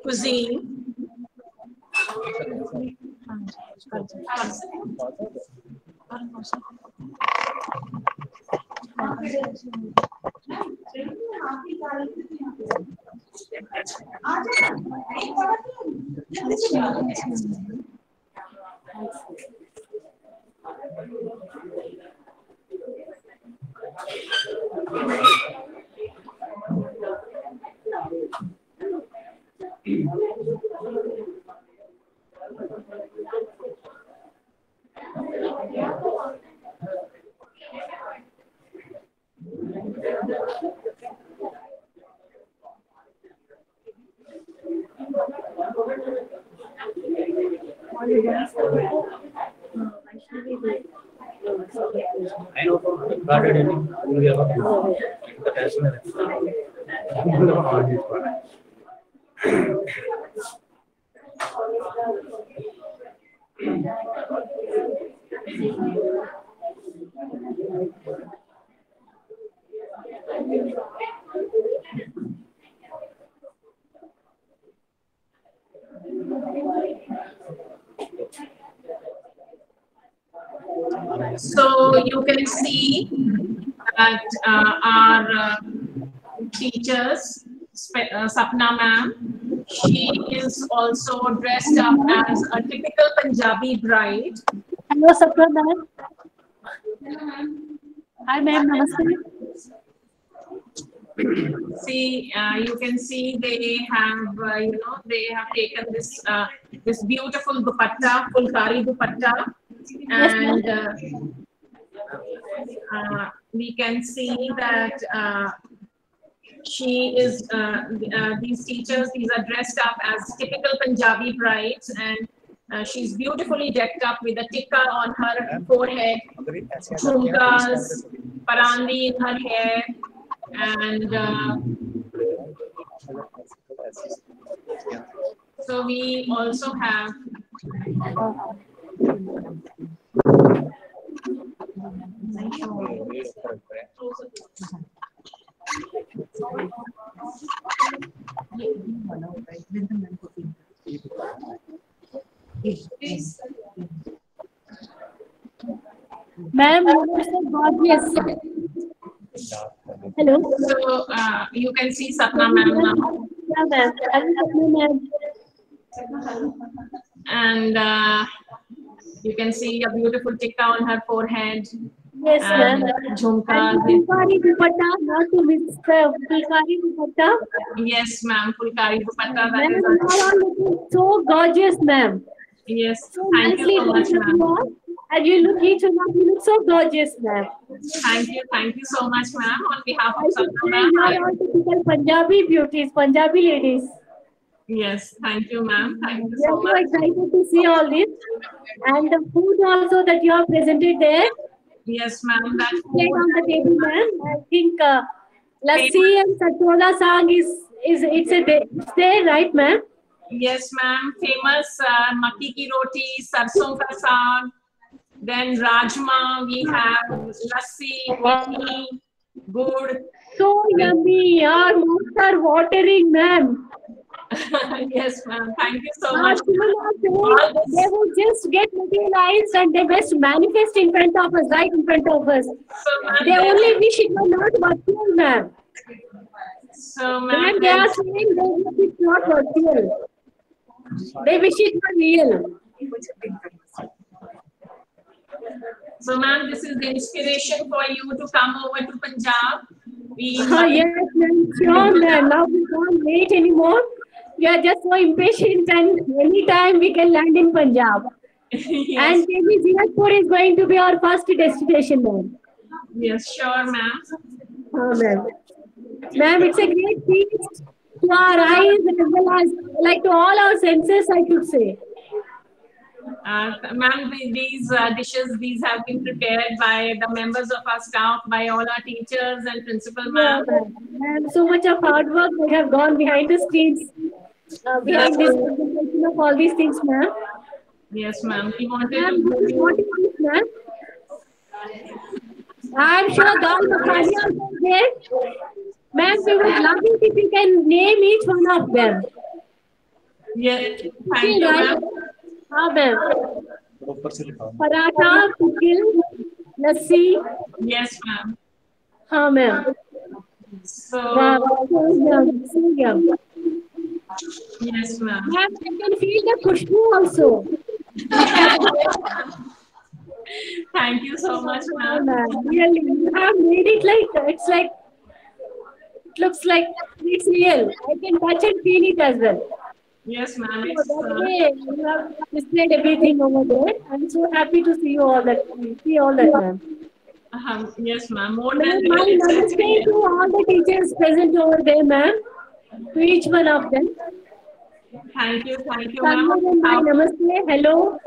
cuisine. I know guarded in the personal. So you can see that our teachers, Sapna ma'am, she is also dressed up as a typical Punjabi bride. Hello, Sapna ma'am. Hi, ma'am. Namaste. See, you can see they have, they have taken this this beautiful dupatta, Fulkari dupatta, and we can see that she is, these teachers, these are dressed up as typical Punjabi brides, and she's beautifully decked up with a tikka on her forehead, jhumkas, parandi in her hair, and so we also have Ma'am, gorgeous. Hello. So you can see Sapna ma'am now. Yeah, ma'am. Sapna ma'am. And you can see a beautiful tikka on her forehead. Yes, ma'am. Jhumkas. Fulkari dupatta, not to miss the Fulkari dupatta. Yes, ma'am. Fulkari dupatta. Ma'am, you are all looking so gorgeous, ma'am. Yes. So Thank you so much, ma'am. And you look each one of you look so gorgeous, ma'am. Thank you so much, ma'am. On behalf I of should Sapna say you are ma'am. all typical Punjabi beauties, Punjabi ladies. Yes, thank you, ma'am. Thank you We are so so much. excited to see all this. And the food also that you have presented there. Yes, ma'am. That Right on the table, ma'am. I think lassi and satola sang it's there, right, ma'am? Yes, ma'am. Famous makki ki roti, sarson ka saag. Then rajma. We have lassi, idli, good. So yummy. Our mouths are watering, ma'am. Yes, ma'am. Thank you so much. They will just get materialized and they just manifest in front of us, right in front of us. They only wish it were not virtual, ma'am. So, ma'am, And they are saying they wish it's not virtual. They wish it were real. so, ma'am, this is the inspiration for you to come over to Punjab. We Yes, ma'am. Sure, ma'am. Now we can't wait anymore. We are just so impatient, and anytime we can land in Punjab. Yes. And KV Zirakpur is going to be our first destination, ma'am. Yes, sure, ma'am. Ma'am. Ma'am, it's a great feast to our eyes as well as like to all our senses, I should say. Ma'am, these dishes, these have been prepared by the members of our staff, by all our teachers and principal, ma'am. Ma'am, so much of hard work would have gone behind the scenes, behind this presentation of all these things, ma'am. Yes, ma'am. We wanted Ma'am, to give you... ma'am. I'm sure Dal Makhani also is there. Ma'am, we would love it if you can name each one of them. Yes, thank you, ma'am. Ma'am. Paratha, pickle, lassi. Yes, ma'am. Ma'am. So, So yum. yes, ma'am. Ma'am, I can feel the khushbu also. Thank you so much, ma'am. Really, you have made it like, it's like, it looks like it's real. I can touch and feel it as well. Yes, ma'am. So that way, you have displayed everything over there. I'm so happy to see you all that, ma'am. Yes, ma'am. More Ma'am, than my namaste to all the teachers present over there, ma'am. To each one of them. Thank you, Ma'am. My namaste, hello.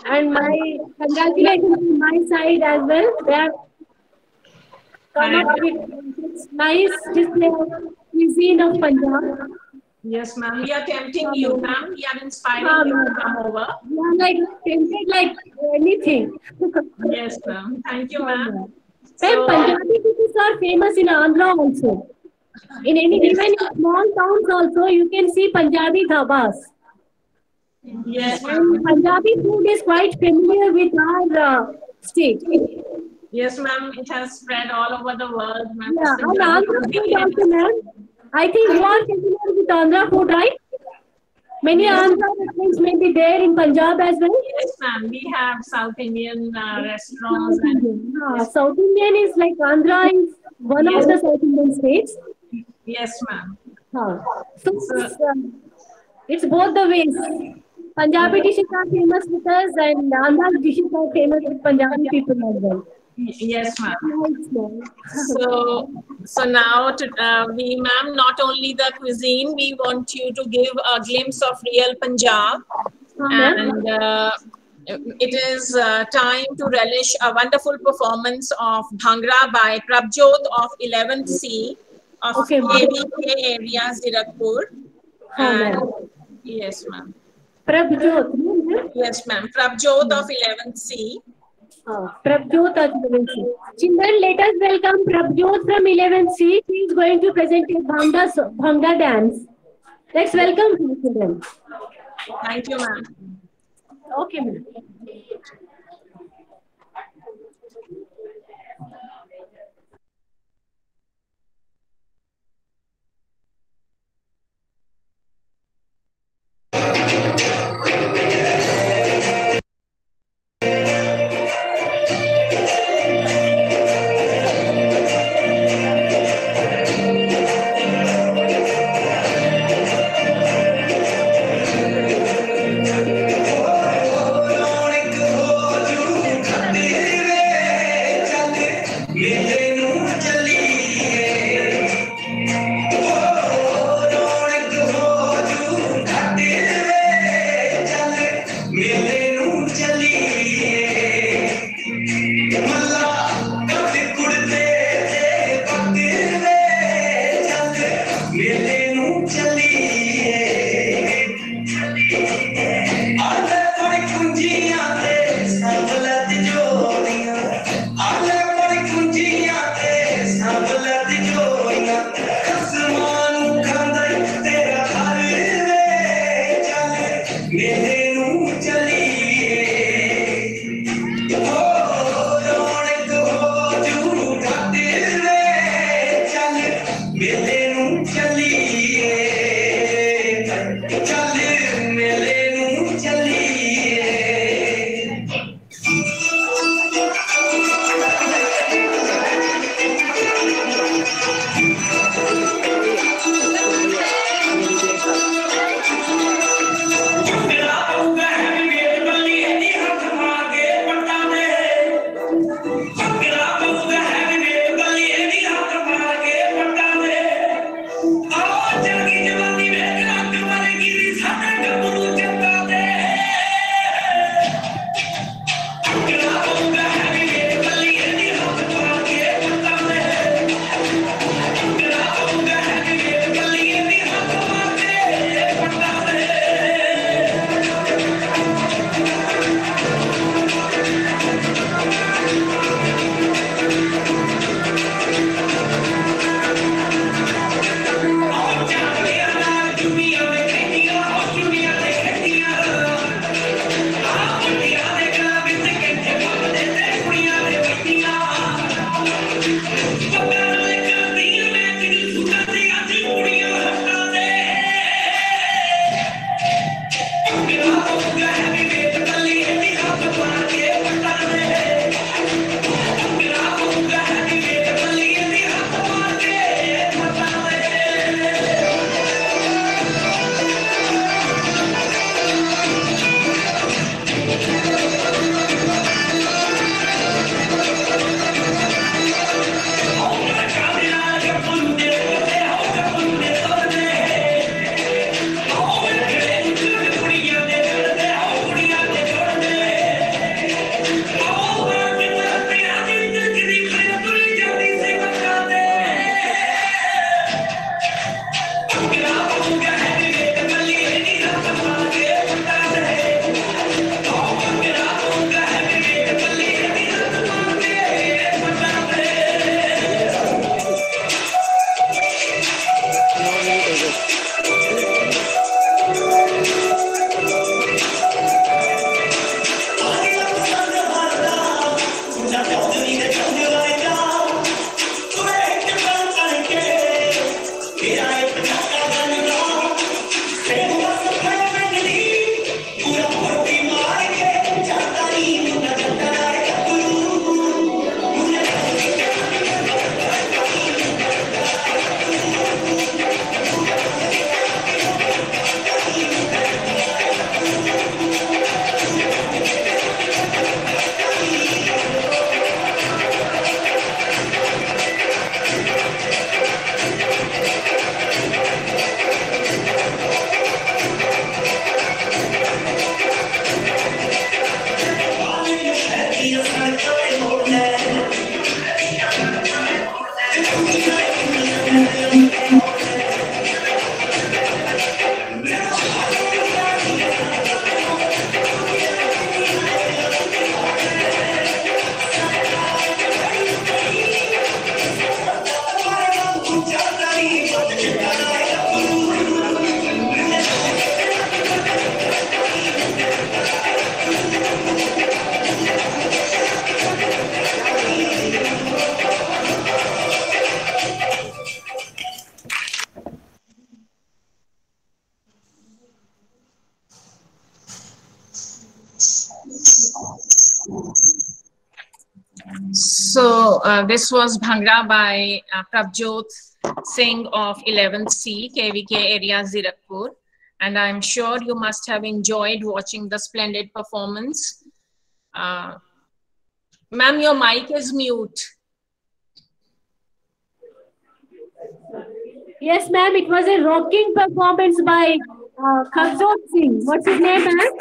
And my congratulations on my side as well. They have come up with nice display of cuisine of Punjab. Yes, ma'am. We are tempting you, ma'am. We are inspiring you to come over. We are like tempted like anything. Yes, ma'am. Thank you, ma'am. Ma'am, Punjabi dishes are famous in Andhra also. In any even in small towns also, you can see Punjabi dhabas. Yes, and Punjabi food is quite familiar with our state. Yes, ma'am. It has spread all over the world, ma'am. Yeah, and Andhra food also, ma'am. I think you are familiar with Andhra food, right? Many Andhra restaurants may be there in Punjab as well. Yes, ma'am. We have South Indian restaurants. And South Indian is like Andhra is one of the South Indian states. Yes, ma'am. So it's both the ways. Punjabi dishes are famous with us, and Andhra dishes are famous with Punjabi people as well. Yes, ma'am. So now, ma'am, not only the cuisine, we want you to give a glimpse of real Punjab, and it is time to relish a wonderful performance of Bhangra by Prabjot of 11th C of KVK area, Zirakpur. Yes, ma'am. Prabjot. Yes, ma'am. Prabjot of 11th C. Prabjot of 11th C. Children, let us welcome Prabjot from 11th C. He is going to present a Bhangra dance. Let's welcome him, children. Thank you, ma'am. Okay, ma'am. So this was Bhangra by Prabjot Singh of 11th C, KVK area Zirakpur. And I'm sure you must have enjoyed watching the splendid performance. Ma'am, your mic is mute. Yes, ma'am, it was a rocking performance by Prabjot Singh. What's his name, ma'am?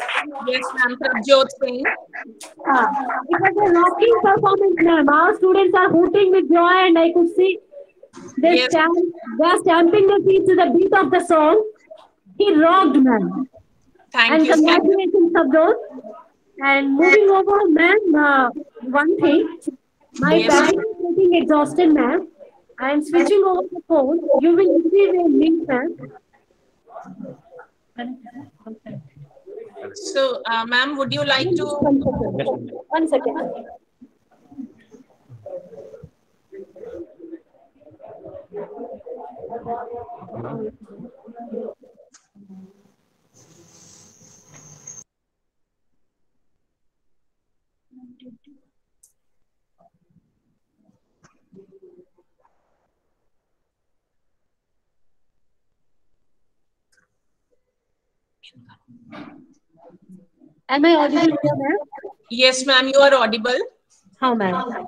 Yes, ma'am, Prabjot Singh. It was a rocking performance, ma'am. Our students are hooting with joy, and I could see they Yes. are stamping their feet to the beat of the song. He rocked, ma'am. Thank you. Congratulations, Prabjot. And moving over, ma'am, one thing. My Yes. battery is getting exhausted, ma'am. I am switching over the phone. You will receive a link, ma'am. So, ma'am, would you like to? 1 second. Am I audible here, ma'am? Yes, ma'am, you are audible. How, ma'am?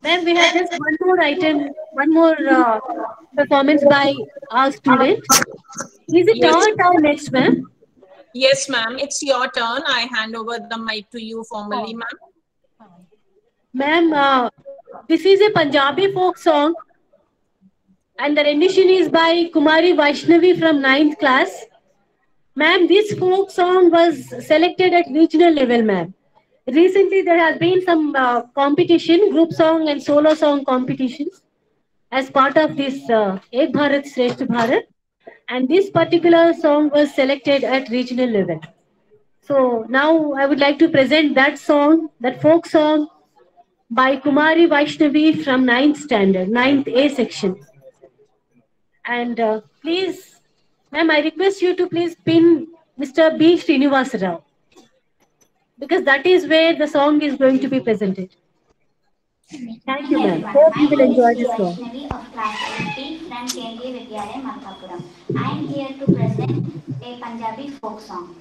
Ma'am, we have just one more item, one more performance by our student. Is it Yes. our turn next, ma'am? Yes, ma'am, it's your turn. I hand over the mic to you formally, ma'am. Ma'am, this is a Punjabi folk song, and the rendition is by Kumari Vaishnavi from 9th class. Ma'am, this folk song was selected at regional level, ma'am. Recently, there has been some competition, group song and solo song competitions as part of this Ek Bharat Shreshth Bharat. And this particular song was selected at regional level. So now I would like to present that song, that folk song by Kumari Vaishnavi from 9th standard, 9th A section. And please, ma'am, I request you to please pin Mr. B. Srinivas Rao, because that is where the song is going to be presented. Thank you, ma'am. Hope you will My name enjoy is the song. Vaishnavi of class 8B from Kendriya Vidyalaya, Malkapuram. I am here to present a Punjabi folk song.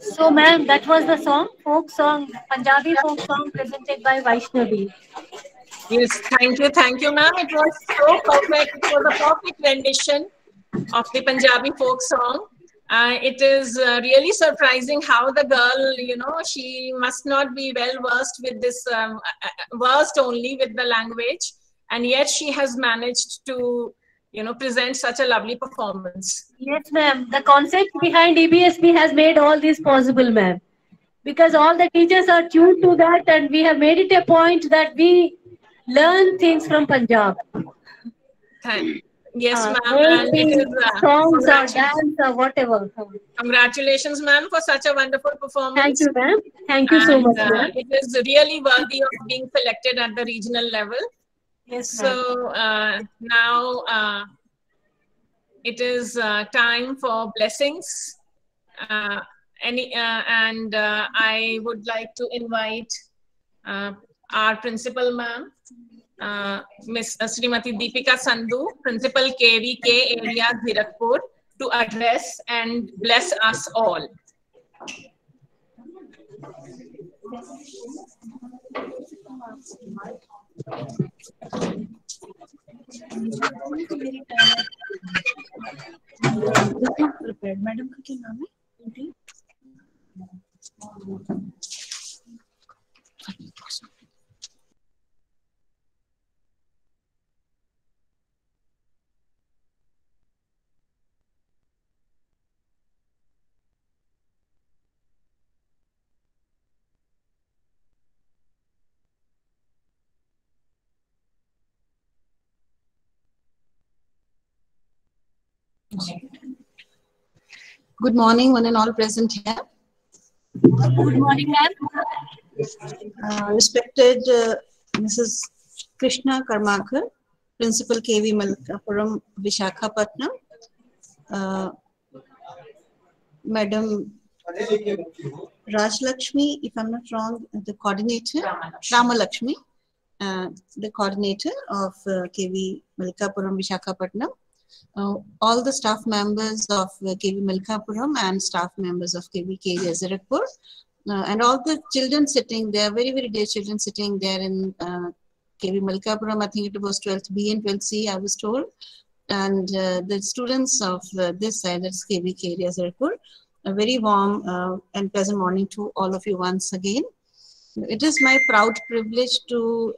So, ma'am, that was the song, Punjabi folk song presented by Vaishnavi. Yes, thank you, ma'am. It was so perfect. It was a perfect rendition of the Punjabi folk song. It is really surprising how the girl, she must not be well versed with this, versed only with the language, and yet she has managed to, present such a lovely performance. Yes, ma'am. The concept behind EBSP has made all this possible, ma'am. Because all the teachers are tuned to that, and we have made it a point that we learn things from Punjab. Yes, ma'am. And it is songs or dance or whatever. Congratulations, ma'am, for such a wonderful performance. Thank you, ma'am. Thank you so much, ma'am. It is really worthy of being selected at the regional level. Yes, so now it is time for blessings. I would like to invite our principal, ma'am, Miss Srimati Deepika Sandhu, Principal KVK Area Zirakpur, to address and bless us all. Madam का क्या नाम है? Good morning, one and all present here. Good morning, ma'am. Respected Mrs. Krishna Karmakar, Principal KV Malikapuram, Visakhapatnam, Madam Rajlakshmi, if I'm not wrong, the coordinator, Ramalakshmi, the coordinator of KV Malikapuram, Visakhapatnam, all the staff members of KV Malikapuram and staff members of KV Zirakpur, and all the children sitting there, very, very dear children sitting there in KV Malikapuram. I think it was 12th B and 12th C, I was told. And the students of this side, that's KV Zirakpur. A very warm and pleasant morning to all of you once again. It is my proud privilege to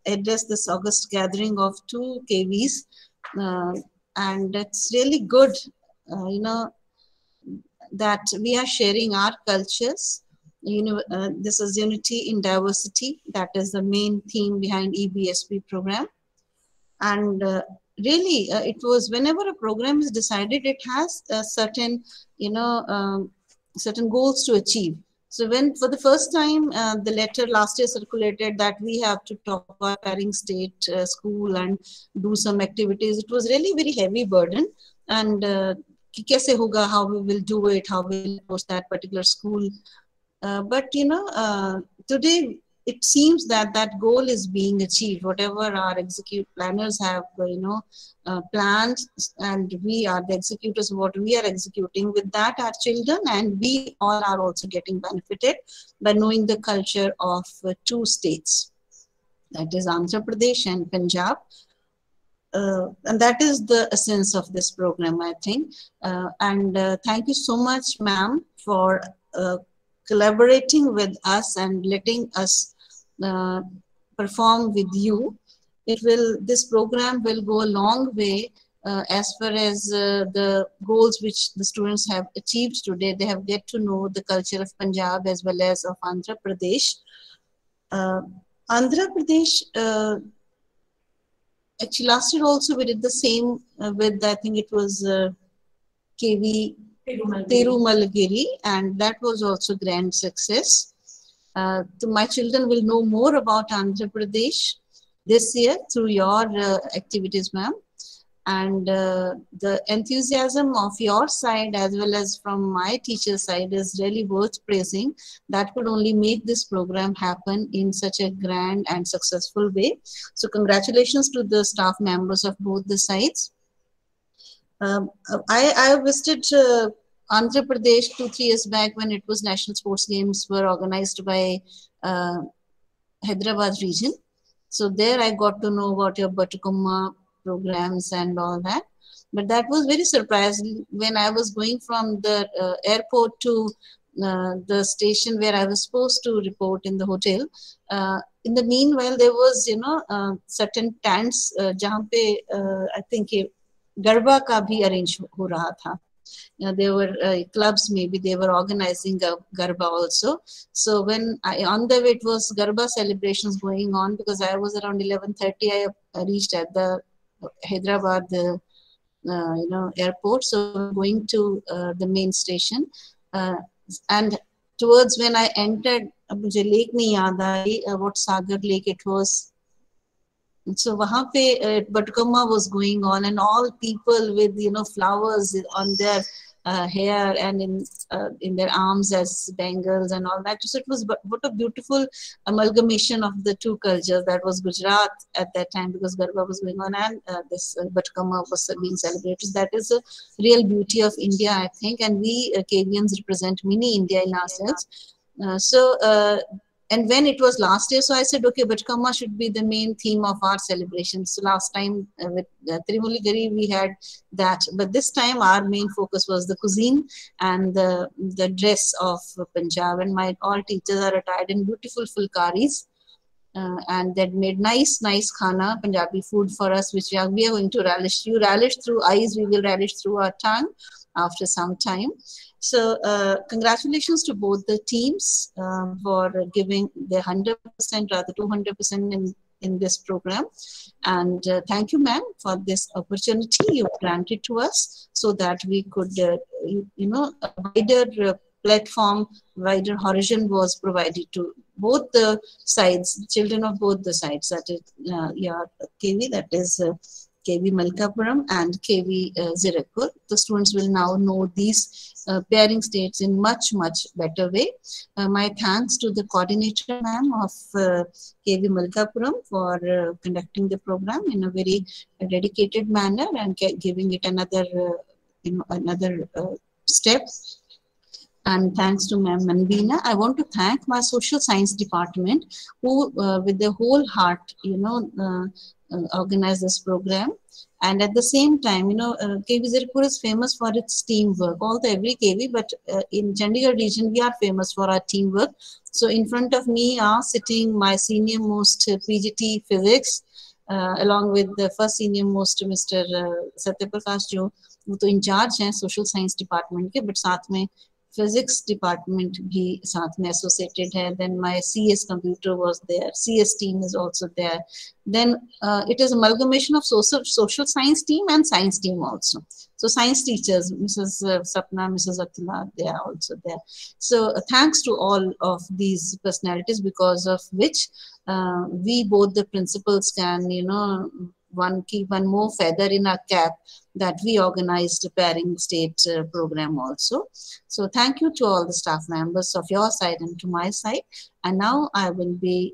address this August gathering of two KVs. And it's really good, that we are sharing our cultures. This is unity in diversity. That is the main theme behind EBSP program. And really, it was whenever a program is decided, it has a certain, certain goals to achieve. So when for the first time, the letter last year circulated that we have to talk about Paring State School and do some activities, it was really very heavy burden. And how we will do it, how we will post that particular school. But today it seems that that goal is being achieved. Whatever our planners have, planned, and we are the executors of what we are executing. With that, our children and we all are also getting benefited by knowing the culture of two states, that is Andhra Pradesh and Punjab. And that is the essence of this program, I think. And thank you so much, ma'am, for collaborating with us and letting us perform with you. This program will go a long way as far as the goals which the students have achieved today. They have get to know the culture of Punjab as well as of Andhra Pradesh. Andhra Pradesh, actually last year also we did the same with, I think it was KV Tirumalgiri, and that was also grand success. My children will know more about Andhra Pradesh this year through your activities, ma'am. And the enthusiasm of your side as well as from my teacher side is really worth praising. That could only make this program happen in such a grand and successful way. So congratulations to the staff members of both the sides. I visited Andhra Pradesh 2-3 years back when it was National Sports Games were organized by Hyderabad region. So there I got to know about your Batukamma programs and all that. But that was very surprising when I was going from the airport to the station where I was supposed to report in the hotel. In the meanwhile, there was, certain tents, jahan pe, I think Garba ka bhi arrange ho raha tha. There were clubs, maybe they were organizing Garba also. So when on the way it was Garba celebrations going on, because I was around 11:30, I reached at the Hyderabad, airport. So going to the main station, and towards when I entered, mujhe lake nahi yaad aayi, what Sagar Lake it was. So wahan pe Batukamma was going on, and all people with flowers on their hair and in their arms as bangles and all that. So it was what a beautiful amalgamation of the two cultures. That was Gujarat at that time, because Garba was going on, and this Batukamma was being celebrated. That is a real beauty of India, I think, and we KVians represent mini India in ourselves. And when it was last year, so I said, okay, Batukamma should be the main theme of our celebration. So last time with Tirumalgiri, we had that. But this time our main focus was the cuisine and the dress of Punjab. And all teachers are attired in beautiful fulkaris. And that made nice khana, Punjabi food for us, which we are going to relish. You relish through eyes, we will relish through our tongue after some time. So congratulations to both the teams for giving their 100%, rather 200% in this program. And thank you, ma'am, for this opportunity you granted to us so that we could, a wider platform, wider horizon was provided to both the sides, children of both the sides, that is KV, that is KV Malikapuram and KV Zirakpur. The students will now know these pairing states in much better way. My thanks to the coordinator, ma'am, of KV Malikapuram for conducting the program in a very dedicated manner and giving it another, another step. And thanks to Ma'am Manveena. I want to thank my social science department who with their whole heart, organized this program. And at the same time, KV Zirakpur is famous for its teamwork. Although every KV, but in Chandigarh region, we are famous for our teamwork. So in front of me are sitting my senior most PGT physics, along with the first senior most Mr. Satyaprakash Jo, who to in charge hai social science department ke, but साथ में physics department bhi saath mein associated hai. Then my CS computer was there, CS team is also there. Then it is amalgamation of social science team and science team also. So science teachers, Mrs. Sapna, Mrs. Atila, they are also there. So thanks to all of these personalities, because of which we both the principals can, keep one more feather in our cap that we organized a pairing state program also. So thank you to all the staff members of your side and to my side. And now I will be,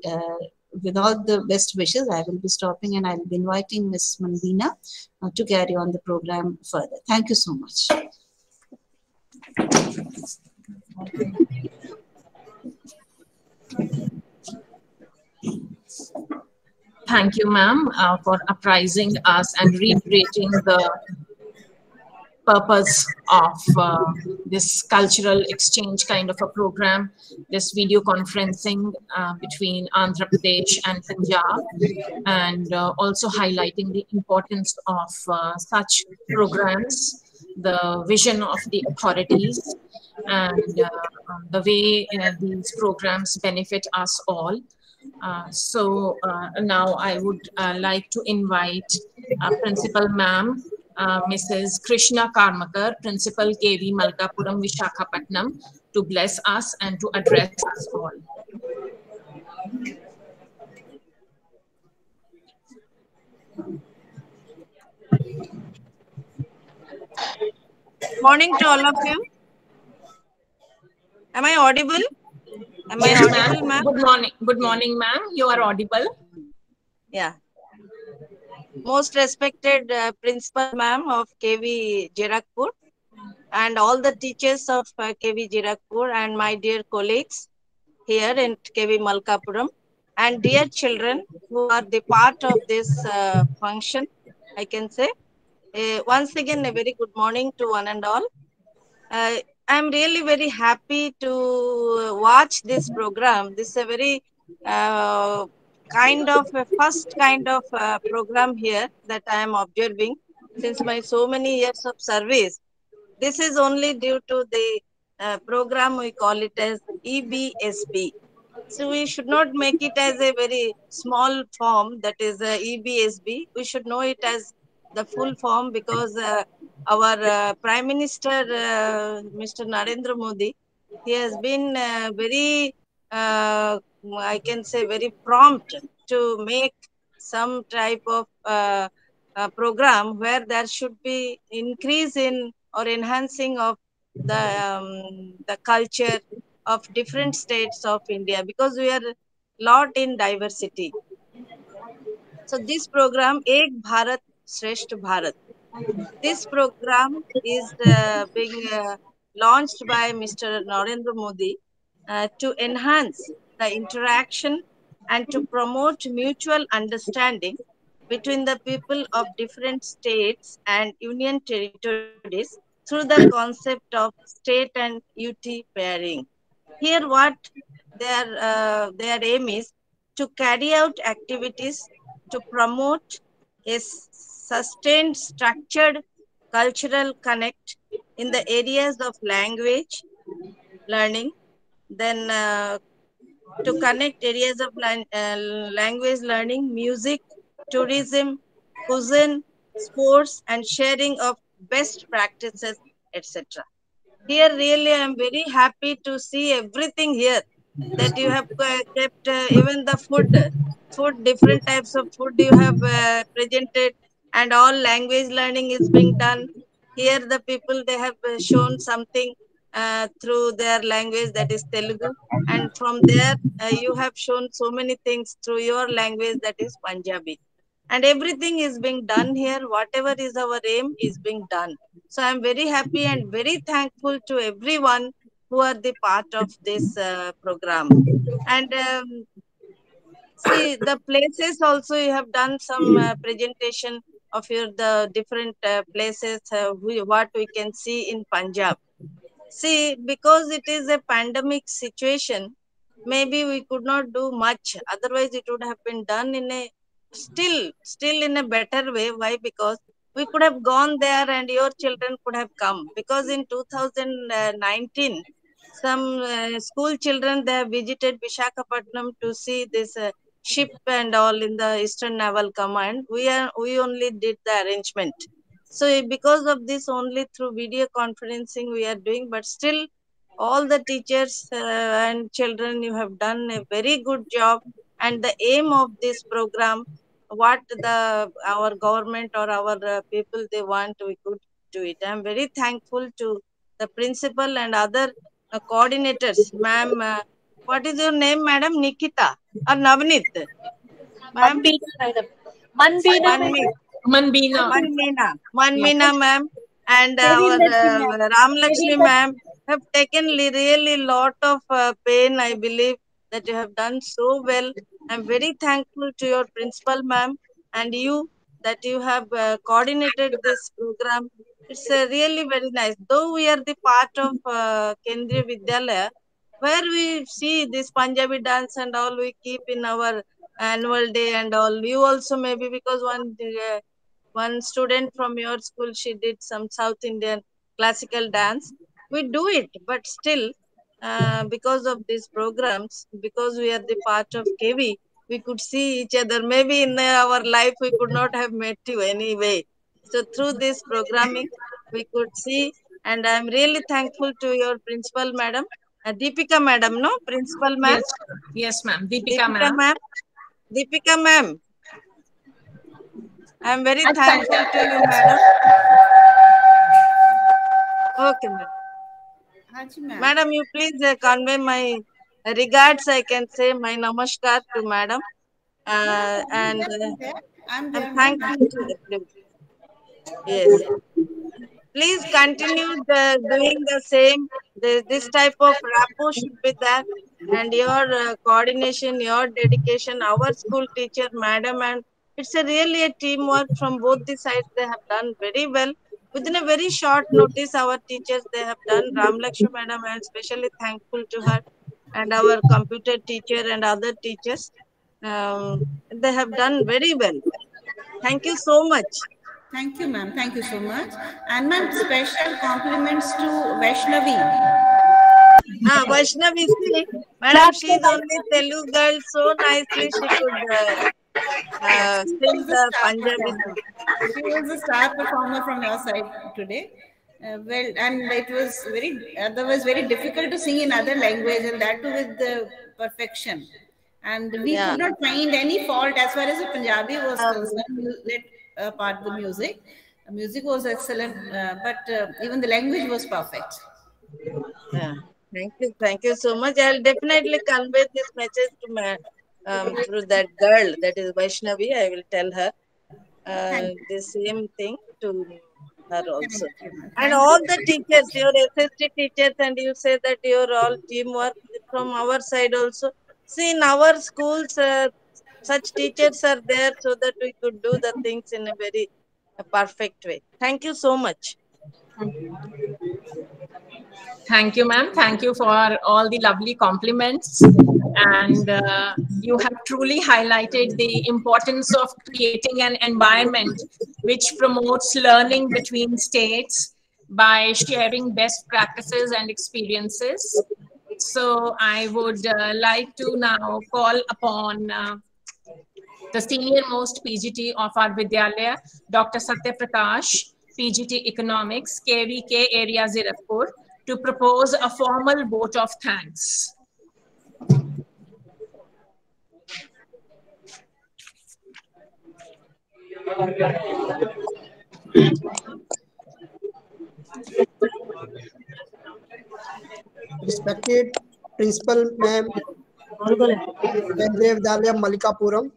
with all the best wishes, I will be stopping and I will be inviting Ms. Manveena to carry on the program further. Thank you so much. Thank you, ma'am, for apprising us and reiterating the purpose of this cultural exchange kind of a program, this video conferencing between Andhra Pradesh and Punjab, and also highlighting the importance of such programs, the vision of the authorities, and the way these programs benefit us all. So now I would like to invite Principal Ma'am, Mrs. Krishna Karmakar, Principal KV Malikapuram, Visakhapatnam, to bless us and to address us all. Morning to all of you. Am I audible? Am Yes, I audible, ma'am? Good morning, ma'am. You are audible. Yeah. Most respected principal ma'am of KV Zirakpur and all the teachers of KV Zirakpur and my dear colleagues here in KV Malikapuram and dear children who are the part of this function, I can say. Once again, a very good morning to one and all. I'm really very happy to watch this program. This is a very first kind of program here that I am observing since my so many years of service. This is only due to the program we call it as EBSB. So we should not make it as a very small form, that is EBSB. We should know it as the full form because our Prime Minister, Mr. Narendra Modi, he has been very, I can say, very prompt to make some type of program where there should be increase in or enhancing of the culture of different states of India, because we are lot in diversity. So this program, Ek Bharat Shresth Bharat, this program is being launched by Mr. Narendra Modi to enhance the interaction and to promote mutual understanding between the people of different states and union territories through the concept of state and UT pairing. Here what their aim is to carry out activities to promote a sustained structured cultural connect in the areas of language learning, then to connect areas of language learning, music, tourism, cuisine, sports, and sharing of best practices, etc. Here, really, I am very happy to see everything here that you have kept, even the food, different types of food you have presented, and all language learning is being done. Here, the people, they have shown something through their language, that is Telugu, and from there, you have shown so many things through your language, that is Punjabi. And everything is being done here. Whatever is our aim is being done. So I'm very happy and very thankful to everyone who are the part of this program. And see, the places also, you have done some presentation of the different places, what we can see in Punjab. See, because it is a pandemic situation, maybe we could not do much. Otherwise, it would have been done in a still in a better way. Why? Because we could have gone there and your children could have come. Because in 2019, some school children, they have visited Visakhapatnam to see this ship and all in the Eastern Naval Command. We only did the arrangement. So because of this, only through video conferencing we are doing, but still all the teachers and children, you have done a very good job. And the aim of this program, what our government or our people, they want, we could do it. I'm very thankful to the principal and other coordinators. Ma'am, what is your name, madam? Nikita or Navneet? Ma'am? Manmeena ma'am, and our Ramlakshmi ma'am have taken really lot of pain. I believe that you have done so well. I'm very thankful to your principal ma'am and you, that you have coordinated this program. It's really very nice. Though we are the part of Kendriya Vidyalaya, where we see this Punjabi dance and all, we keep in our annual day and all. You also maybe, because one student from your school, she did some South Indian classical dance. We do it, but still, because of these programs, because we are the part of KV, we could see each other. Maybe in our life, we could not have met you anyway. So through this programming, we could see, and I'm really thankful to your principal madam, Deepika madam, no? Principal ma'am? Yes, ma'am. Deepika ma'am. Deepika ma'am. I'm very thankful to you, madam. Okay, madam. Madam, you please convey my regards. I can say my namaskar to madam. And I'm thankful to everyone. Yes. Please continue doing the same. This type of rapport should be there. And your coordination, your dedication, our school teacher, madam, and it's really a teamwork from both the sides. They have done very well. Within a very short notice, our teachers, they have done. Ramlakshmi madam, I am especially thankful to her, and our computer teacher and other teachers. They have done very well. Thank you so much. Thank you, ma'am. Thank you so much. And ma'am, special compliments to Vaishnavi. Vaishnavi, see, madam, she is only Telugu girl. So nicely she could sing the Punjabi song. She was a star performer from your side today. Well, and it was otherwise very difficult to sing in other language, and that too with the perfection. And we could not find any fault as far as the Punjabi was concerned. Part the music. The music was excellent, but even the language was perfect. Yeah. Thank you so much. I'll definitely convey this message to my through that girl, that is Vaishnavi. I will tell her the same thing to her also. And all the teachers, your SST teachers, and you say that you're all teamwork from our side also. See, in our schools, such teachers are there so that we could do the things in a very perfect way. Thank you so much. Thank you, ma'am. Thank you for all the lovely compliments. And you have truly highlighted the importance of creating an environment which promotes learning between states by sharing best practices and experiences. So I would like to now call upon the senior most PGT of our Vidyalaya, Dr. Satya Prakash, PGT Economics, KVK area Zirakpur, to propose a formal vote of thanks. Respected Principal Ma'am, Kendriya Vidyalaya Malikapuram.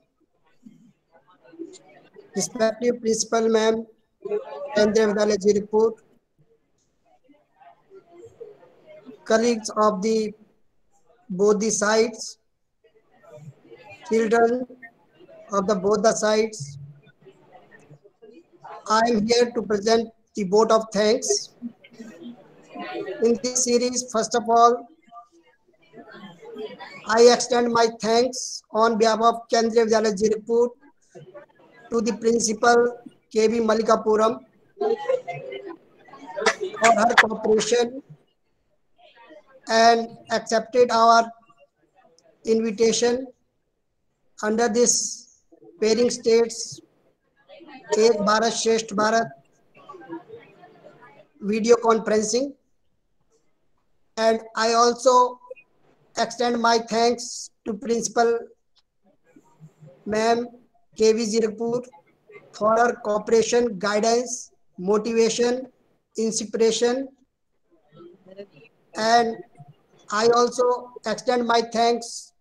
Respected Principal Ma'am, Kendriya Vidyalaya Zirakpur. Colleagues of both the sides, children of both the sides, I am here to present the vote of thanks. In this series, first of all, I extend my thanks on behalf of Kendriya Vidyalaya Zirakpur to the principal KV Malikapuram for her cooperation and accepted our invitation under this pairing states Ek Bharat Shresth Bharat video conferencing. And I also extend my thanks to Principal Ma'am KV Zirakpur for her cooperation, guidance, motivation, inspiration. And I also extend my thanks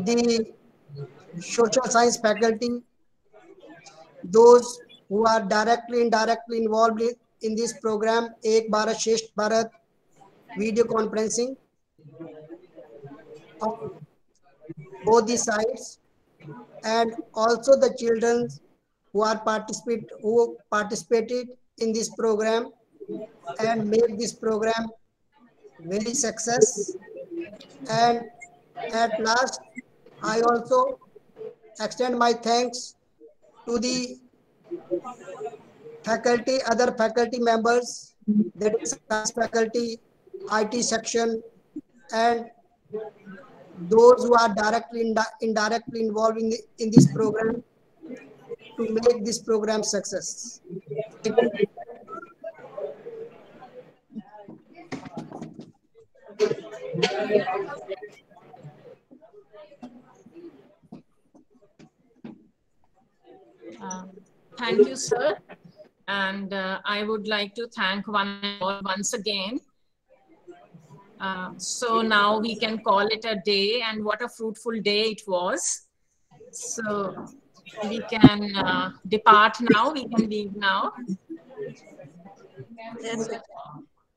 the social science faculty, those who are directly and indirectly involved in this program, Ek Bharat Shresth Bharat video conferencing of both the sides, and also the children who participated in this program and made this program very success. And at last, I also extend my thanks to the faculty, other faculty members, that is science faculty, IT section, and those who are directly and indirectly involved in this program to make this program success. Thank you. Thank you, sir. And I would like to thank one and all once again. So now we can call it a day, and what a fruitful day it was. So we can depart now. We can leave now. Yes.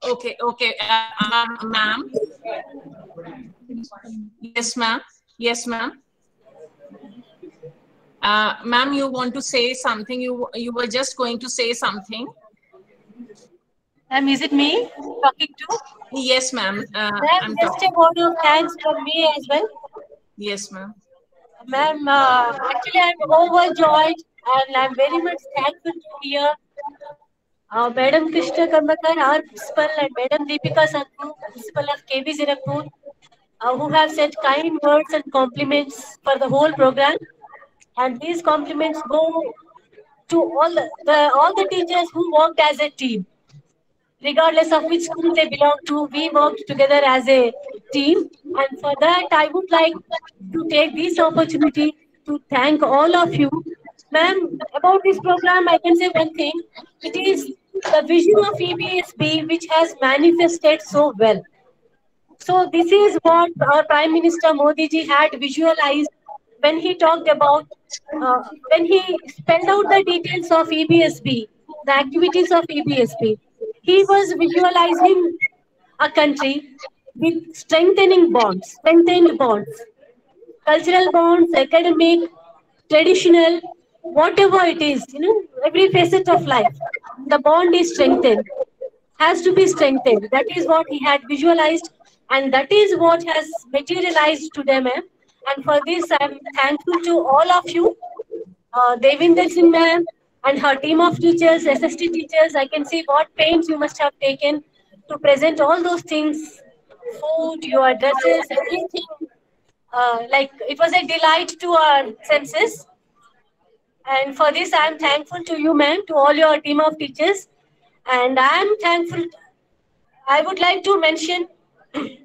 Okay, okay. Ma'am. Yes, ma'am. Yes, ma'am. Ma'am, you want to say something? You were just going to say something. Ma'am, is it me talking to? Yes, ma'am. Ma'am, just a word of thanks from me as well. Yes, ma'am. Ma'am, actually I'm overjoyed and I'm very much thankful to hear Madam Krishna Karmakar, our principal, and Madam Deepika Sandhu, principal of KV Zirakpur, who have said kind words and compliments for the whole program. And these compliments go to all the teachers who worked as a team. Regardless of which school they belong to, we worked together as a team. And for that, I would like to take this opportunity to thank all of you. Ma'am, about this program, I can say one thing. It is the vision of EBSB which has manifested so well. So this is what our Prime Minister Modi ji had visualized when he talked about, when he spelled out the details of EBSB, the activities of EBSB. He was visualizing a country with strengthened bonds, cultural bonds, academic, traditional, whatever it is, every facet of life. The bond is strengthened, has to be strengthened. That is what he had visualized, and that is what has materialized today, ma'am. And for this, I am thankful to all of you, Devinder Singh ma'am and her team of teachers, SST teachers. I can see what pains you must have taken to present all those things food, your dresses, everything. Like it was a delight to our senses. And for this, I am thankful to you, ma'am, to all your team of teachers. And I am thankful. I would like to mention the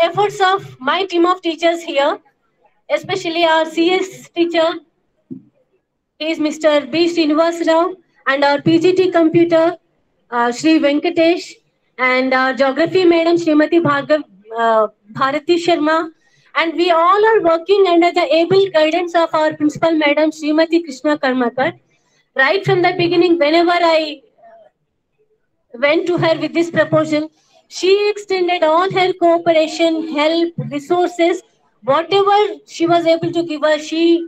efforts of my team of teachers here, especially our CS teacher, he is Mr. B. Srinivas Rao, and our PGT computer, Sri Venkatesh, and our geography madam, Srimati Bharati Sharma. And we all are working under the able guidance of our principal madam, Srimati Krishna Karmakar. Right from the beginning, whenever I went to her with this proposal, she extended all her cooperation, help, resources, whatever she was able to give us, she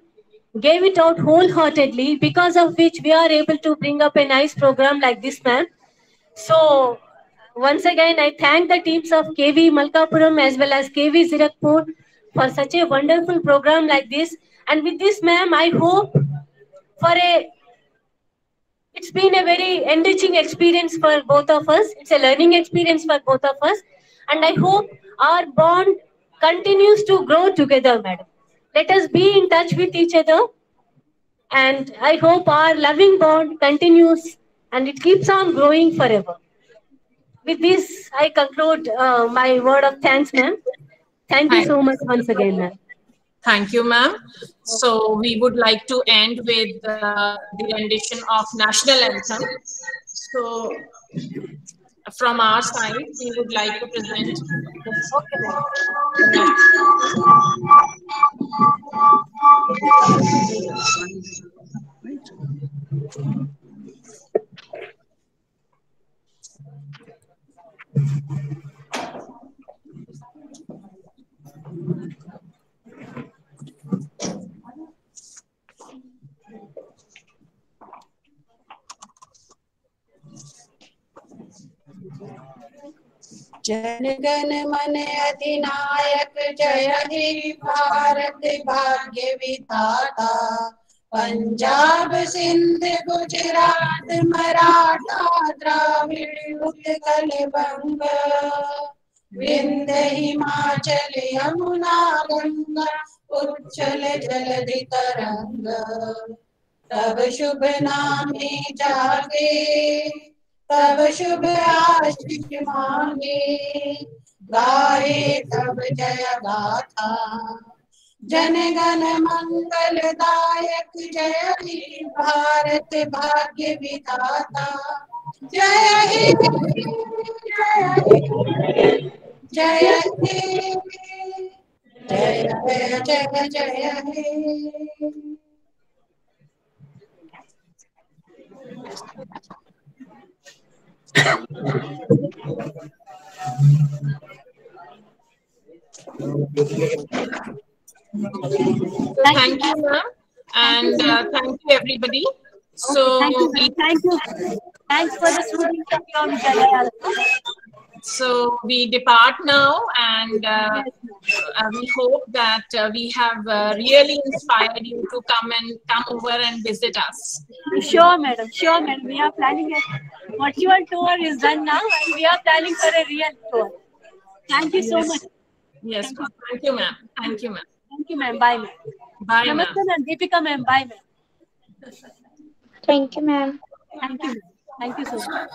gave it out wholeheartedly, because of which we are able to bring up a nice program like this, ma'am. So, once again, I thank the teams of KV Malkapuram as well as KV Zirakpur for such a wonderful program like this. And with this, ma'am, I hope it's been a very enriching experience for both of us. It's a learning experience for both of us. And I hope our bond continues to grow together, madam. Let us be in touch with each other. And I hope our loving bond continues and it keeps on growing forever. With this, I conclude my word of thanks, ma'am. Thank you so much once again, ma'am. Thank you, ma'am. So we would like to end with the rendition of National Anthem. So from our side, we would like to present. Jana Gana मन अधिनायक जय हे भारत भाग्य विधाता पंजाब सिंध गुजरात मराठा द्राविड़ उत्कल बंग विंध्य हिमाचल यमुना गंगा उच्चल जलधि तरंग तब शुभ नामे जागे तब शुभ आशीष मांगे गाए तब जय गाथा जन गण मंगल दायक जय हे भारत भाग्य विधाता जय हे जय हे जय जय जय जय हे। Thank you, ma'am, and thank you, everybody. So thank you. Thanks for the students of your Vidyalaya. So we depart now, and we hope that we have really inspired you to come over and visit us. Sure, madam. Sure, madam. We are planning a virtual tour is done now, and we are planning for a real tour. Thank you so much. Yes, thank you, ma'am. Thank you, ma'am. Thank you, ma'am. Bye, ma'am. Bye, ma'am. Namaste, ma'am. Deepika, ma'am. Bye, ma'am. Thank you, ma'am. Thank you, ma'am. Thank you so much.